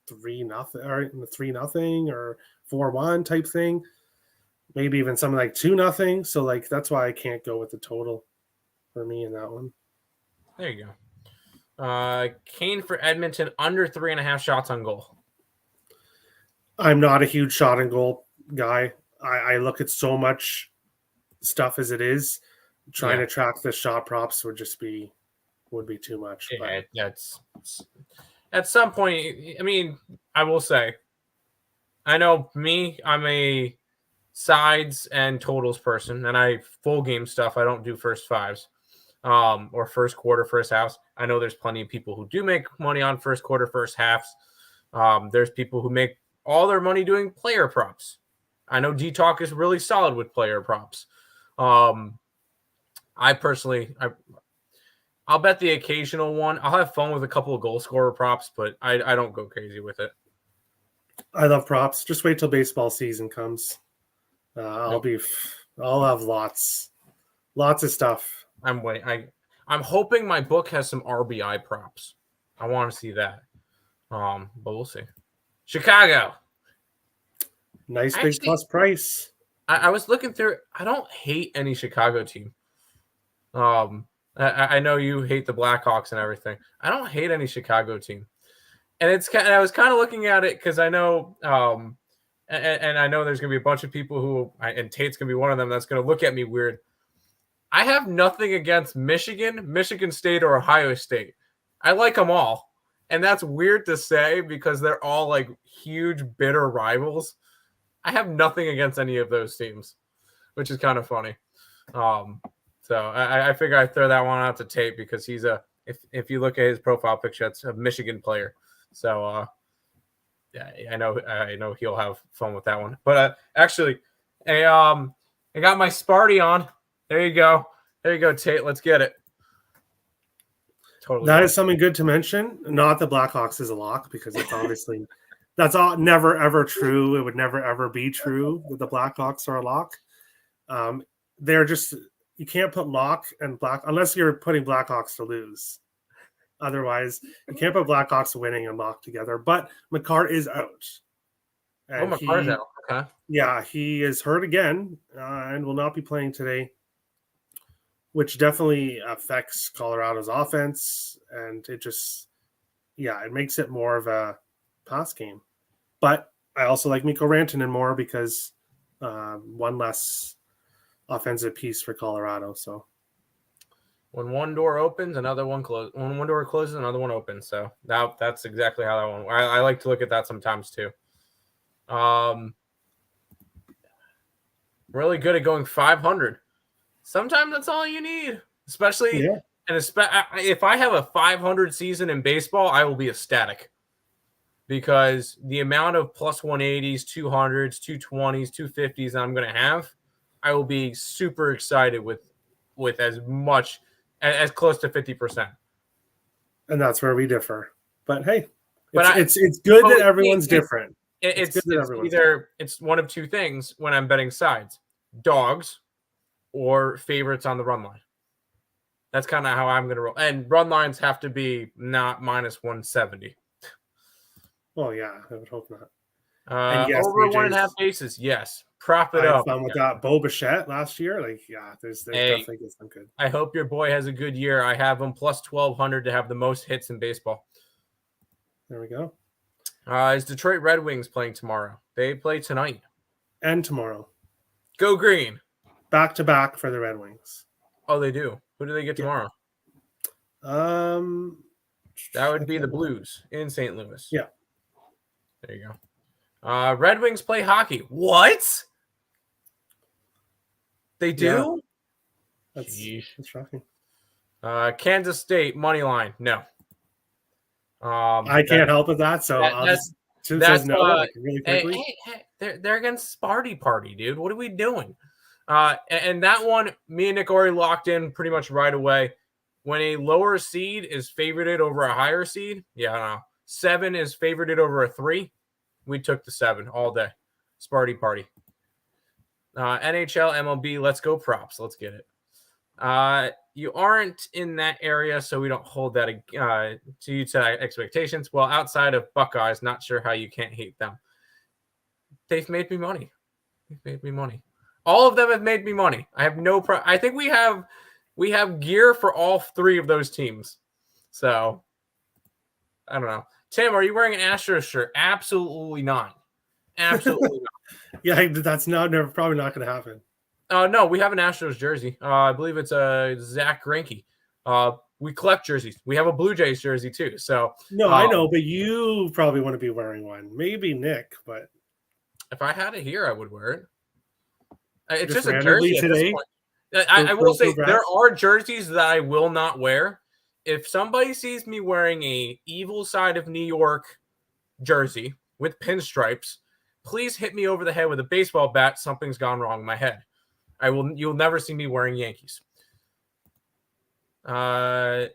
3-0 or 3-0 or 4-1 type thing. Maybe even something like 2-0. So like that's why I can't go with the total for me in that one. there you go. Kane for Edmonton under 3.5 shots on goal. I'm not a huge shot and goal guy. I look at so much stuff as it is. Trying to track the shot props would be too much. Yeah, that's at some point. I mean, I will say, I know me. I'm a sides and totals person, and I full game stuff. I don't do first fives, or first quarter, first halves. I know there's plenty of people who do make money on first quarter, first halves. There's people who make all their money doing player props. I know D-Talk is really solid with player props. I personally, I'll bet the occasional one. I'll have fun with a couple of goal scorer props, but I don't go crazy with it. I love props. Just wait till baseball season comes. I'll have lots of stuff. I'm hoping my book has some RBI props. I want to see that. But we'll see. Chicago. Nice big plus price. I was looking through. I don't hate any Chicago team. I know you hate the Blackhawks and everything. I don't hate any Chicago team, and I was kind of looking at it because I know, and I know there's gonna be a bunch of people and Tate's gonna be one of them that's gonna look at me weird. I have nothing against Michigan, Michigan State, or Ohio State. I like them all, and that's weird to say because they're all like huge bitter rivals. I have nothing against any of those teams, which is kind of funny. So I figure I'd throw that one out to Tate because he's if you look at his profile picture, it's a Michigan player. So yeah, I know he'll have fun with that one. But actually, I got my Sparty on. There you go, Tate. Let's get it. Totally. That is something good to mention. Not the Blackhawks is a lock because it's obviously that's all never ever true. It would never ever be true that the Blackhawks are a lock. They're just. You can't put lock and black unless you're putting Blackhawks to lose. Otherwise, you can't put Blackhawks winning and lock together. But Makar is out. And Makar's out. Okay. Yeah, he is hurt again and will not be playing today, which definitely affects Colorado's offense. And it makes it more of a pass game. But I also like Mikko Rantanen more because one less offensive piece for Colorado. So when one door opens, another one closes. When one door closes, another one opens. So that's exactly how that one. I like to look at that sometimes too. Really good at going 500. Sometimes that's all you need, especially if I have a 500 season in baseball, I will be ecstatic. because the amount of plus 180s, 200s, 220s, 250s that I'm going to have, I will be super excited with as much as close to 50%. And that's where we differ. But hey, But it's good that everyone's different. It's either it's one of two things when I'm betting sides: dogs or favorites on the run line. That's kind of how I'm going to roll. And run lines have to be not minus 170. Oh yeah, I would hope not. And yes, over 1.5 bases, yes. Prop it up. I found with that Bo Bichette last year, there's definitely some good. I hope your boy has a good year. I have him plus 1,200 to have the most hits in baseball. There we go. Is Detroit Red Wings playing tomorrow? They play tonight. And tomorrow. Go green. Back to back for the Red Wings. Oh, they do. Who do they get tomorrow? That would be the Blues in St. Louis. Yeah. There you go. Red Wings play hockey. What? They do? Yeah. That's shocking. Kansas State money line. No. I can't help with that. So that's no. Really quickly. Hey, they're against Sparty Party, dude. What are we doing? And that one, me and Nick already locked in pretty much right away. When a lower seed is favorited over a higher seed, I don't know. 7 is favorited over a 3. We took the 7 all day. Sparty Party. NHL, MLB, let's go props. Let's get it. You aren't in that area, so we don't hold that to you to expectations. Well, outside of Buckeyes, not sure how you can't hate them. They've made me money. All of them have made me money. I have no problem. I think we have gear for all 3 of those teams. So, I don't know. Tim, are you wearing an Astros shirt? Absolutely not. Absolutely not. Yeah, that's probably not going to happen. No, we have an Astros jersey. I believe it's Zach Greinke. We collect jerseys. We have a Blue Jays jersey too. So no, I know, but you probably want to be wearing one. Maybe Nick, but if I had it here, I would wear it. It's just a jersey today. At this point. I will say there are jerseys that I will not wear. If somebody sees me wearing a Evil Side of New York jersey with pinstripes, please hit me over the head with a baseball bat. Something's gone wrong in my head. You'll never see me wearing Yankees. Yerfie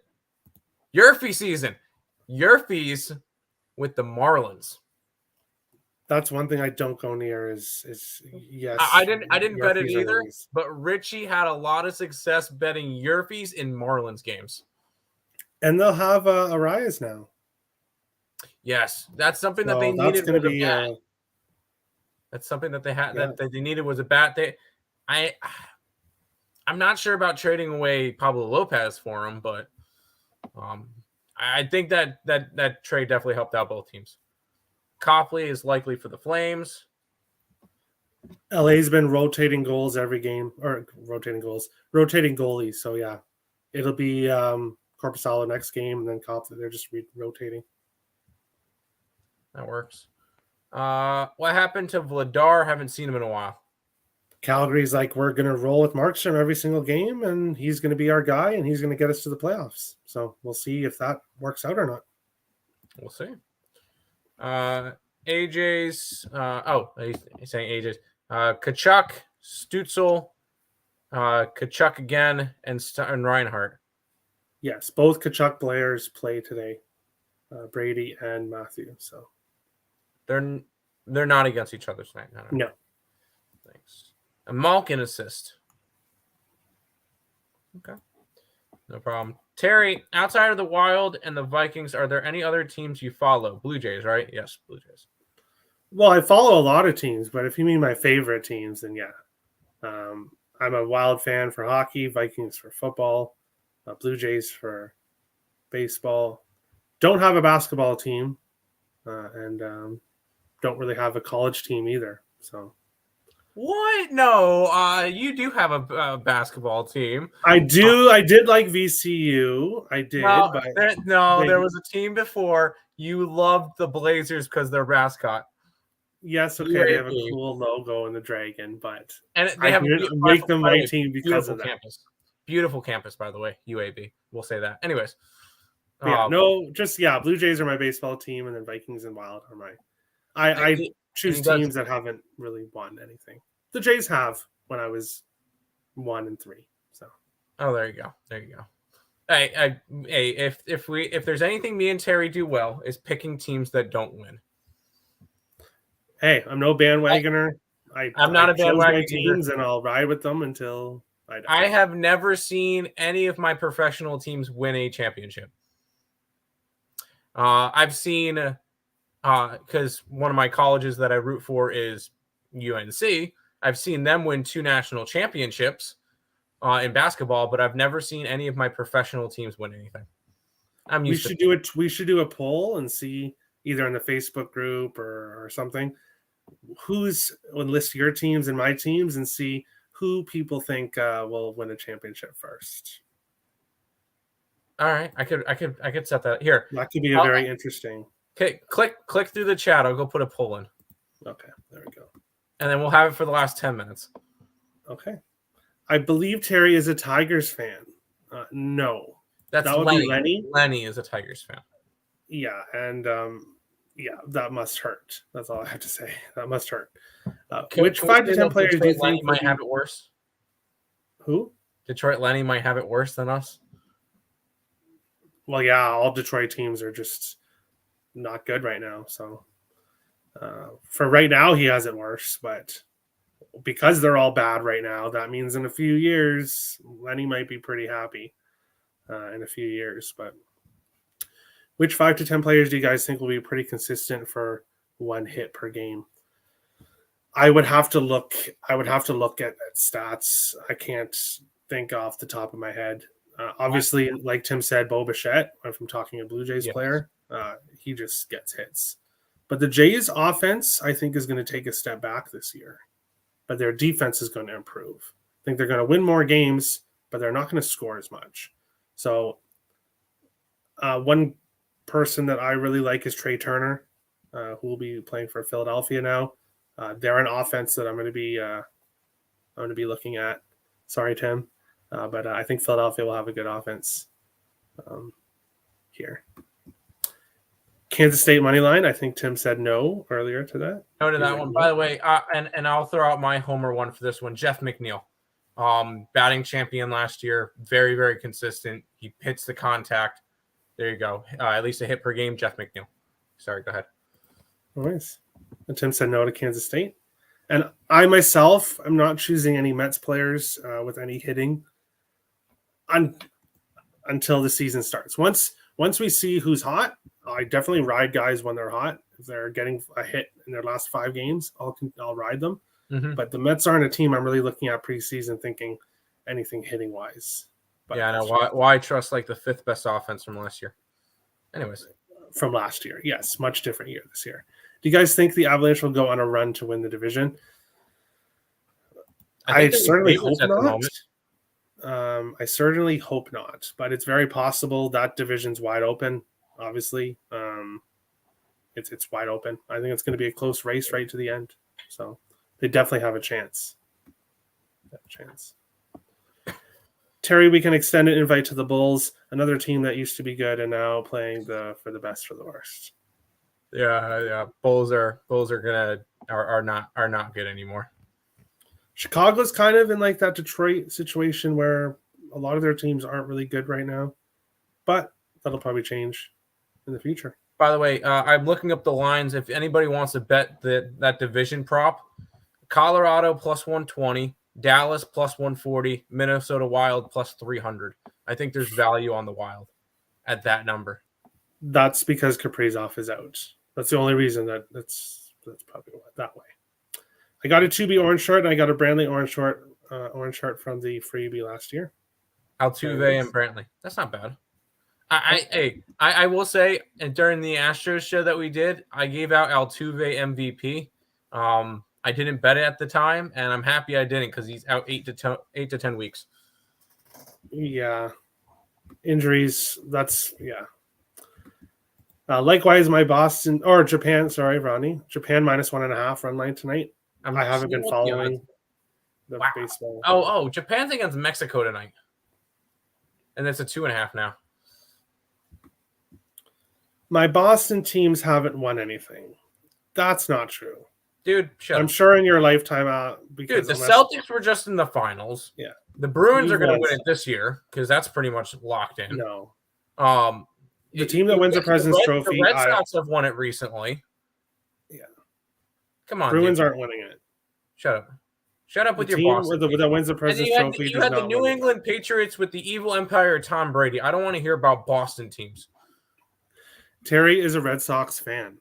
season. Yerfies with the Marlins. That's one thing I don't go near is yes. I didn't bet it either, but Richie had a lot of success betting Yerfies in Marlins games. And they'll have Arias now. Yes, that's something that they needed. That's something that they had that they needed was a bat. I'm not sure about trading away Pablo Lopez for him, but I think that trade definitely helped out both teams. Copley is likely for the Flames. LA's been rotating goals every game, or rotating goalies. So yeah, it'll be Korpisalo next game, and then Copley. They're just rotating. That works. What happened to Vladar? Haven't seen him in a while. Calgary's like, we're going to roll with Markstrom every single game, and he's going to be our guy, and he's going to get us to the playoffs. So we'll see if that works out or not. We'll see. AJ's. He's saying AJ's. Kachuk, Stutzel, Kachuk again, and Reinhardt. Yes, both Kachuk players play today. Brady and Matthew. So they're not against each other tonight. No. Thanks. A Malkin assist. Okay. No problem. Terry, outside of the Wild and the Vikings, are there any other teams you follow? Blue Jays, right? Yes, Blue Jays. Well, I follow a lot of teams, but if you mean my favorite teams, then yeah. I'm a Wild fan for hockey, Vikings for football, Blue Jays for baseball. Don't have a basketball team, and don't really have a college team either. So. What? No, you do have a basketball team. I do. I did like VCU. I did. There was a team before. You loved the Blazers because their mascot. Yes, okay. They have a cool logo and the dragon, but they make them my team because of that. Campus. Beautiful campus, by the way. UAB. We'll say that. Anyways, Blue Jays are my baseball team, and then Vikings and Wild are my. I choose he does- teams that haven't really won anything. The Jays have when I was 1 and 3. So Oh, there you go. There you go. Hey, if there's anything me and Terry do well is picking teams that don't win. hey, I'm no bandwagoner. I'm not a chose bandwagon my either. teams, and I'll ride with them until I die. I have never seen any of my professional teams win a championship. I've seen, because one of my colleges that I root for is UNC. I've seen them win 2 national championships in basketball, but I've never seen any of my professional teams win anything. We should do a poll and see either in the Facebook group or something. List your teams and my teams and see who people think will win a championship first. All right, I could set that here. That could be a very interesting. Okay, click through the chat. I'll go put a poll in. Okay, there we go. And then we'll have it for the last 10 minutes. Okay. I believe Terry is a Tigers fan. No. That would Lenny. be Lenny. Lenny is a Tigers fan. Yeah, and that must hurt. That's all I have to say. That must hurt. Which 5 to 10 players do you Lenny think might have it worse? Who? Detroit Lenny might have it worse than us. Well, yeah, all Detroit teams are just not good right now. So for right now, he has it worse. But because they're all bad right now, that means in a few years, Lenny might be pretty happy in a few years. But which 5 to 10 players do you guys think will be pretty consistent for 1 hit per game? I would have to look at stats. I can't think off the top of my head. Obviously, like Tim said, Bo Bichette, if I'm talking a Blue Jays player, he just gets hits. But the Jays offense, I think, is going to take a step back this year. But their defense is going to improve. I think they're going to win more games, but they're not going to score as much. So one person that I really like is Trey Turner, who will be playing for Philadelphia now. They're an offense that I'm going to be looking at. Sorry, Tim. But I think Philadelphia will have a good offense here. Kansas State money line. I think Tim said no earlier to that. No to that one. By the way, and I'll throw out my homer one for this one. Jeff McNeil, batting champion last year. Very, very consistent. He hits the contact. There you go. At least a hit per game. Jeff McNeil. Sorry, go ahead. Nice. And Tim said no to Kansas State. And I myself am not choosing any Mets players with any hitting until the season starts. Once we see who's hot, I definitely ride guys when they're hot. If they're getting a hit in their last 5 games, I'll ride them. Mm-hmm. But the Mets aren't a team I'm really looking at preseason thinking anything hitting wise. But yeah, I know. Why trust like the 5th best offense from last year? Anyways. From last year. Yes, much different year this year. Do you guys think the Avalanche will go on a run to win the division? I certainly hope not. I certainly hope not, but it's very possible. That division's wide open. Obviously, it's wide open. I think it's going to be a close race right to the end. So they definitely have a chance. Terry, we can extend an invite to the Bulls, another team that used to be good and now playing for the best for the worst. Yeah. Bulls are not good anymore. Chicago's kind of in like that Detroit situation where a lot of their teams aren't really good right now, but that'll probably change in the future. By the way, I'm looking up the lines. If anybody wants to bet that division prop, Colorado plus 120, Dallas plus 140, Minnesota Wild plus 300. I think there's value on the Wild at that number. That's because Kaprizov is out. That's the only reason that's probably that way. I got a 2B orange shirt, and I got a Brantley orange shirt from the freebie last year. Altuve and Brantley. That's not bad. I will say, and during the Astros show that we did, I gave out Altuve MVP. I didn't bet it at the time, and I'm happy I didn't because he's out 8 to 10 weeks. Yeah, injuries. Likewise, my Japan. Sorry, Ronnie. Japan minus 1.5 run line tonight. I haven't been following the baseball. Oh, Japan's against Mexico tonight, and it's a 2.5 now. My Boston teams haven't won anything. That's not true. Dude, shut I'm up. sure in your lifetime, because Dude, the unless- Celtics were just in the finals. Yeah. The Bruins You've are going to won win it some. this year because that's pretty much locked in. no, Um, the team that wins the President's Trophy, the Red Sox have won it recently. Yeah. Come on, Bruins dude. aren't winning it. Shut up. Shut up with The your team Boston team. that wins the And President's you had, Trophy you does had the not New win it. England Patriots with the evil empire of Tom Brady. I don't want to hear about Boston teams. Terry is a Red Sox fan.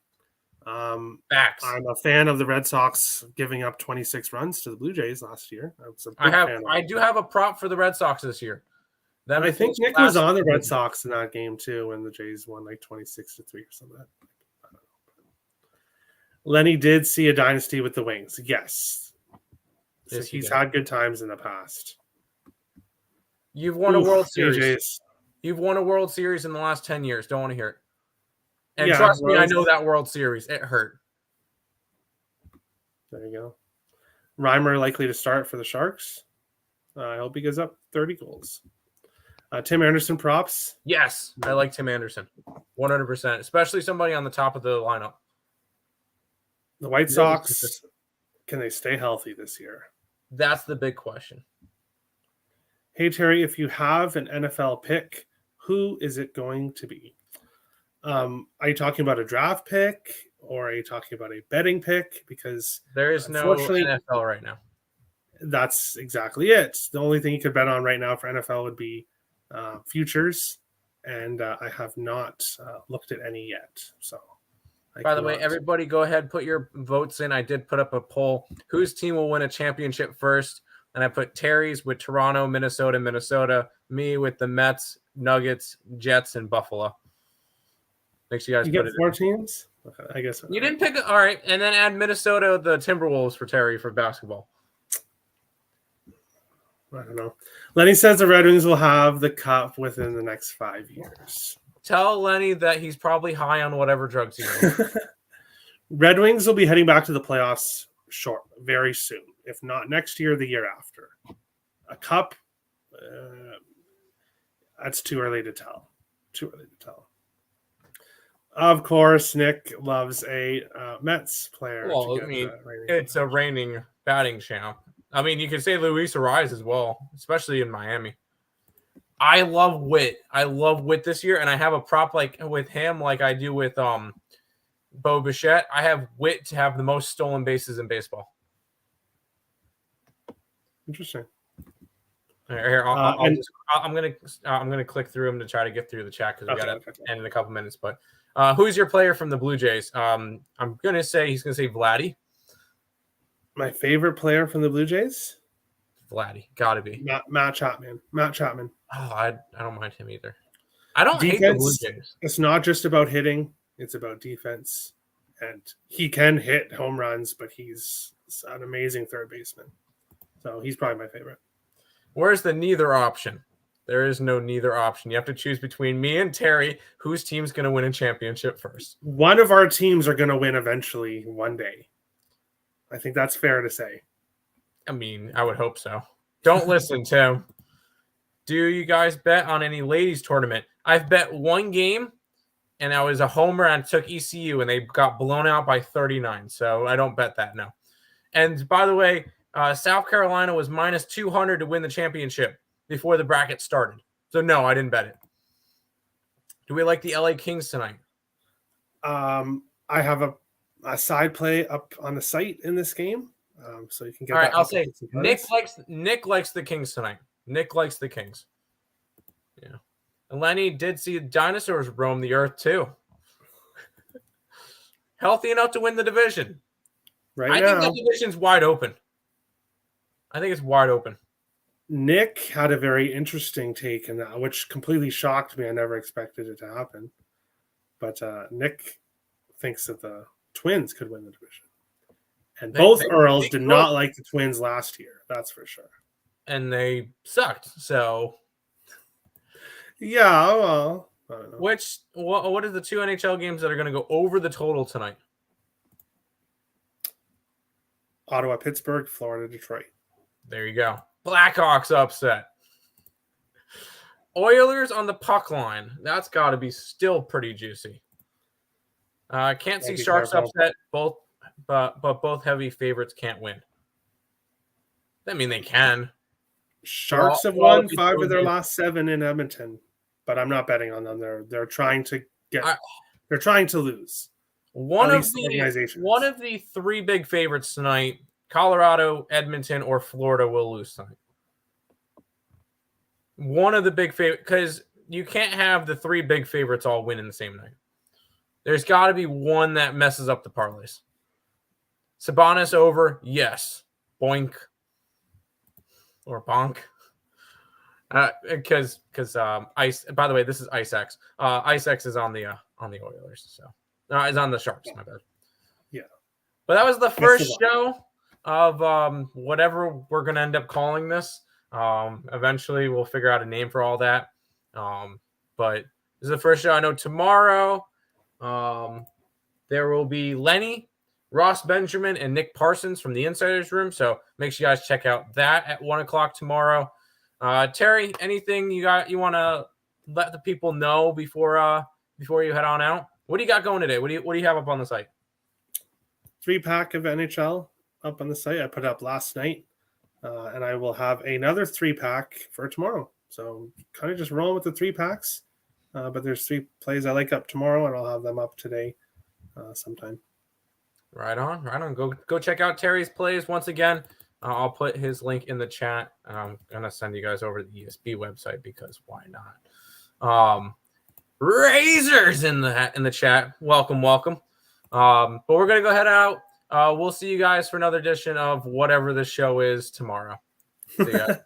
Facts. I'm a fan of the Red Sox giving up 26 runs to the Blue Jays last year. I do have a prop for the Red Sox this year. Them I think against Nick was on the Glasgow. Red Sox in that game too when the Jays won like 26-3 or something. I don't know. Lenny did see a dynasty with the Wings. Yes. So Yes, he he's did. had good times in the past. You've won a World Blue Series. Jays. You've won a World Series in the last 10 years. Don't want to hear it. And Yeah, trust me, I World- know that World Series. It hurt. There you go. Reimer likely to start for the Sharks. I hope he gives up 30 goals. Tim Anderson props. Yes, I like Tim Anderson. 100%, especially somebody on the top of the lineup. The White Yeah, Sox, can they stay healthy this year? That's the big question. Hey, Terry, if you have an NFL pick, who is it going to be? Are you talking about a draft pick or are you talking about a betting pick? Because There is no unfortunately- NFL right now. that's exactly it. The only thing you could bet on right now for NFL would be futures, and I have not looked at any yet. So, By the way, everybody go ahead, put your votes in. I did put up a poll. Whose team will win a championship first? And I put Terry's with Toronto, Minnesota, me with the Mets, Nuggets, Jets, and Buffalo. Make sure you guys you put get it 4 in. teams. Okay, I guess You didn't pick it. All right. And then add Minnesota, the Timberwolves for Terry for basketball. I don't know. Lenny says the Red Wings will have the cup within the next 5 years. Tell Lenny that he's probably high on whatever drugs he's on. Red Wings will be heading back to the playoffs very soon, if not next year, the year after. A cup, that's too early to tell. Of course, Nick loves a Mets player. Well, to I get mean, that rating. It's a reigning batting champ. I mean, you could say Luis Ariz as well, especially in Miami. I love Witt. I love Witt this year, and I have a prop like with him, like I do with Bo Bichette. I have Witt to have the most stolen bases in baseball. Interesting. Here, and- I'm gonna click through him to try to get through the chat because we got to Okay. end in a couple minutes. But who's your player from the Blue Jays? I'm gonna say he's gonna say Vladdy. My favorite player from the Blue Jays? Vladdy, gotta be. Matt Chapman. Oh, I don't mind him either. I don't hate the Blue Defense. Jays. It's not just about hitting, it's about defense. And he can hit home runs, but he's an amazing third baseman. So he's probably my favorite. Where's the neither option? There is no neither option. You have to choose between me and Terry. Whose team's going to win a championship first? One of our teams are going to win eventually one day. I think that's fair to say. I mean, I would hope so. Don't listen, Tim. Do you guys bet on any ladies tournament? I've bet one game, and I was a homer, and I took ECU, and they got blown out by 39. So I don't bet that, no. And by the way, South Carolina was minus 200 to win the championship before the bracket started. So no, I didn't bet it. Do we like the LA Kings tonight? I have a side play up on the site in this game, so you can get. All right, that I'll up say with some Nick bonus. likes the Kings tonight. Nick likes the Kings. Yeah. And Lenny did see dinosaurs roam the earth too. Healthy enough to win the division. Right I now. think the division's wide open. I think it's wide open. Nick had a very interesting take in that, which completely shocked me. I never expected it to happen. But Nick thinks that the Twins could win the division. And both Earls did not like the Twins last year. That's for sure. And they sucked. So, Yeah, well, I don't know. what are the two NHL games that are going to go over the total tonight? Ottawa, Pittsburgh, Florida, Detroit. There you go. Blackhawks upset. Oilers on the puck line. That's got to be still pretty juicy. Can't see Gotta be Sharks careful. upset. But both heavy favorites can't win. I mean, they can. Sharks have Well, won if you 5 of do their this- last 7 in Edmonton, but I'm not betting on them. They're trying to get. I- They're trying to lose. One At of least the organizations. one of the 3 big favorites tonight, Colorado, Edmonton, or Florida, will lose tonight. One of the big favorites, because you can't have the 3 big favorites all win in the same night. There's got to be one that messes up the parlays. Sabonis over, yes. Boink or bonk. Because Ice. By the way, this is Ice X. Ice X is on the Oilers, so is on the Sharks. My bad. Yeah. But that was the first the show of whatever we're gonna end up calling this. Eventually, we'll figure out a name for all that. But this is the first show. I know tomorrow there will be Lenny, Ross Benjamin, and Nick Parsons from the Insiders Room. So make sure you guys check out that at 1:00 tomorrow. Terry, anything you want to let the people know before you head on out? What do you got going today? What do you have up on the site? 3-pack of NHL up on the site. I put up last night, and I will have another 3-pack for tomorrow. So kind of just rolling with the 3-packs. But there's 3 plays I like up tomorrow, and I'll have them up today sometime. Right on. Go check out Terry's plays once again. I'll put his link in the chat. I'm gonna send you guys over to the ESB website because why not? Razors in the chat. Welcome. But we're gonna go head out. We'll see you guys for another edition of whatever the show is tomorrow. See ya.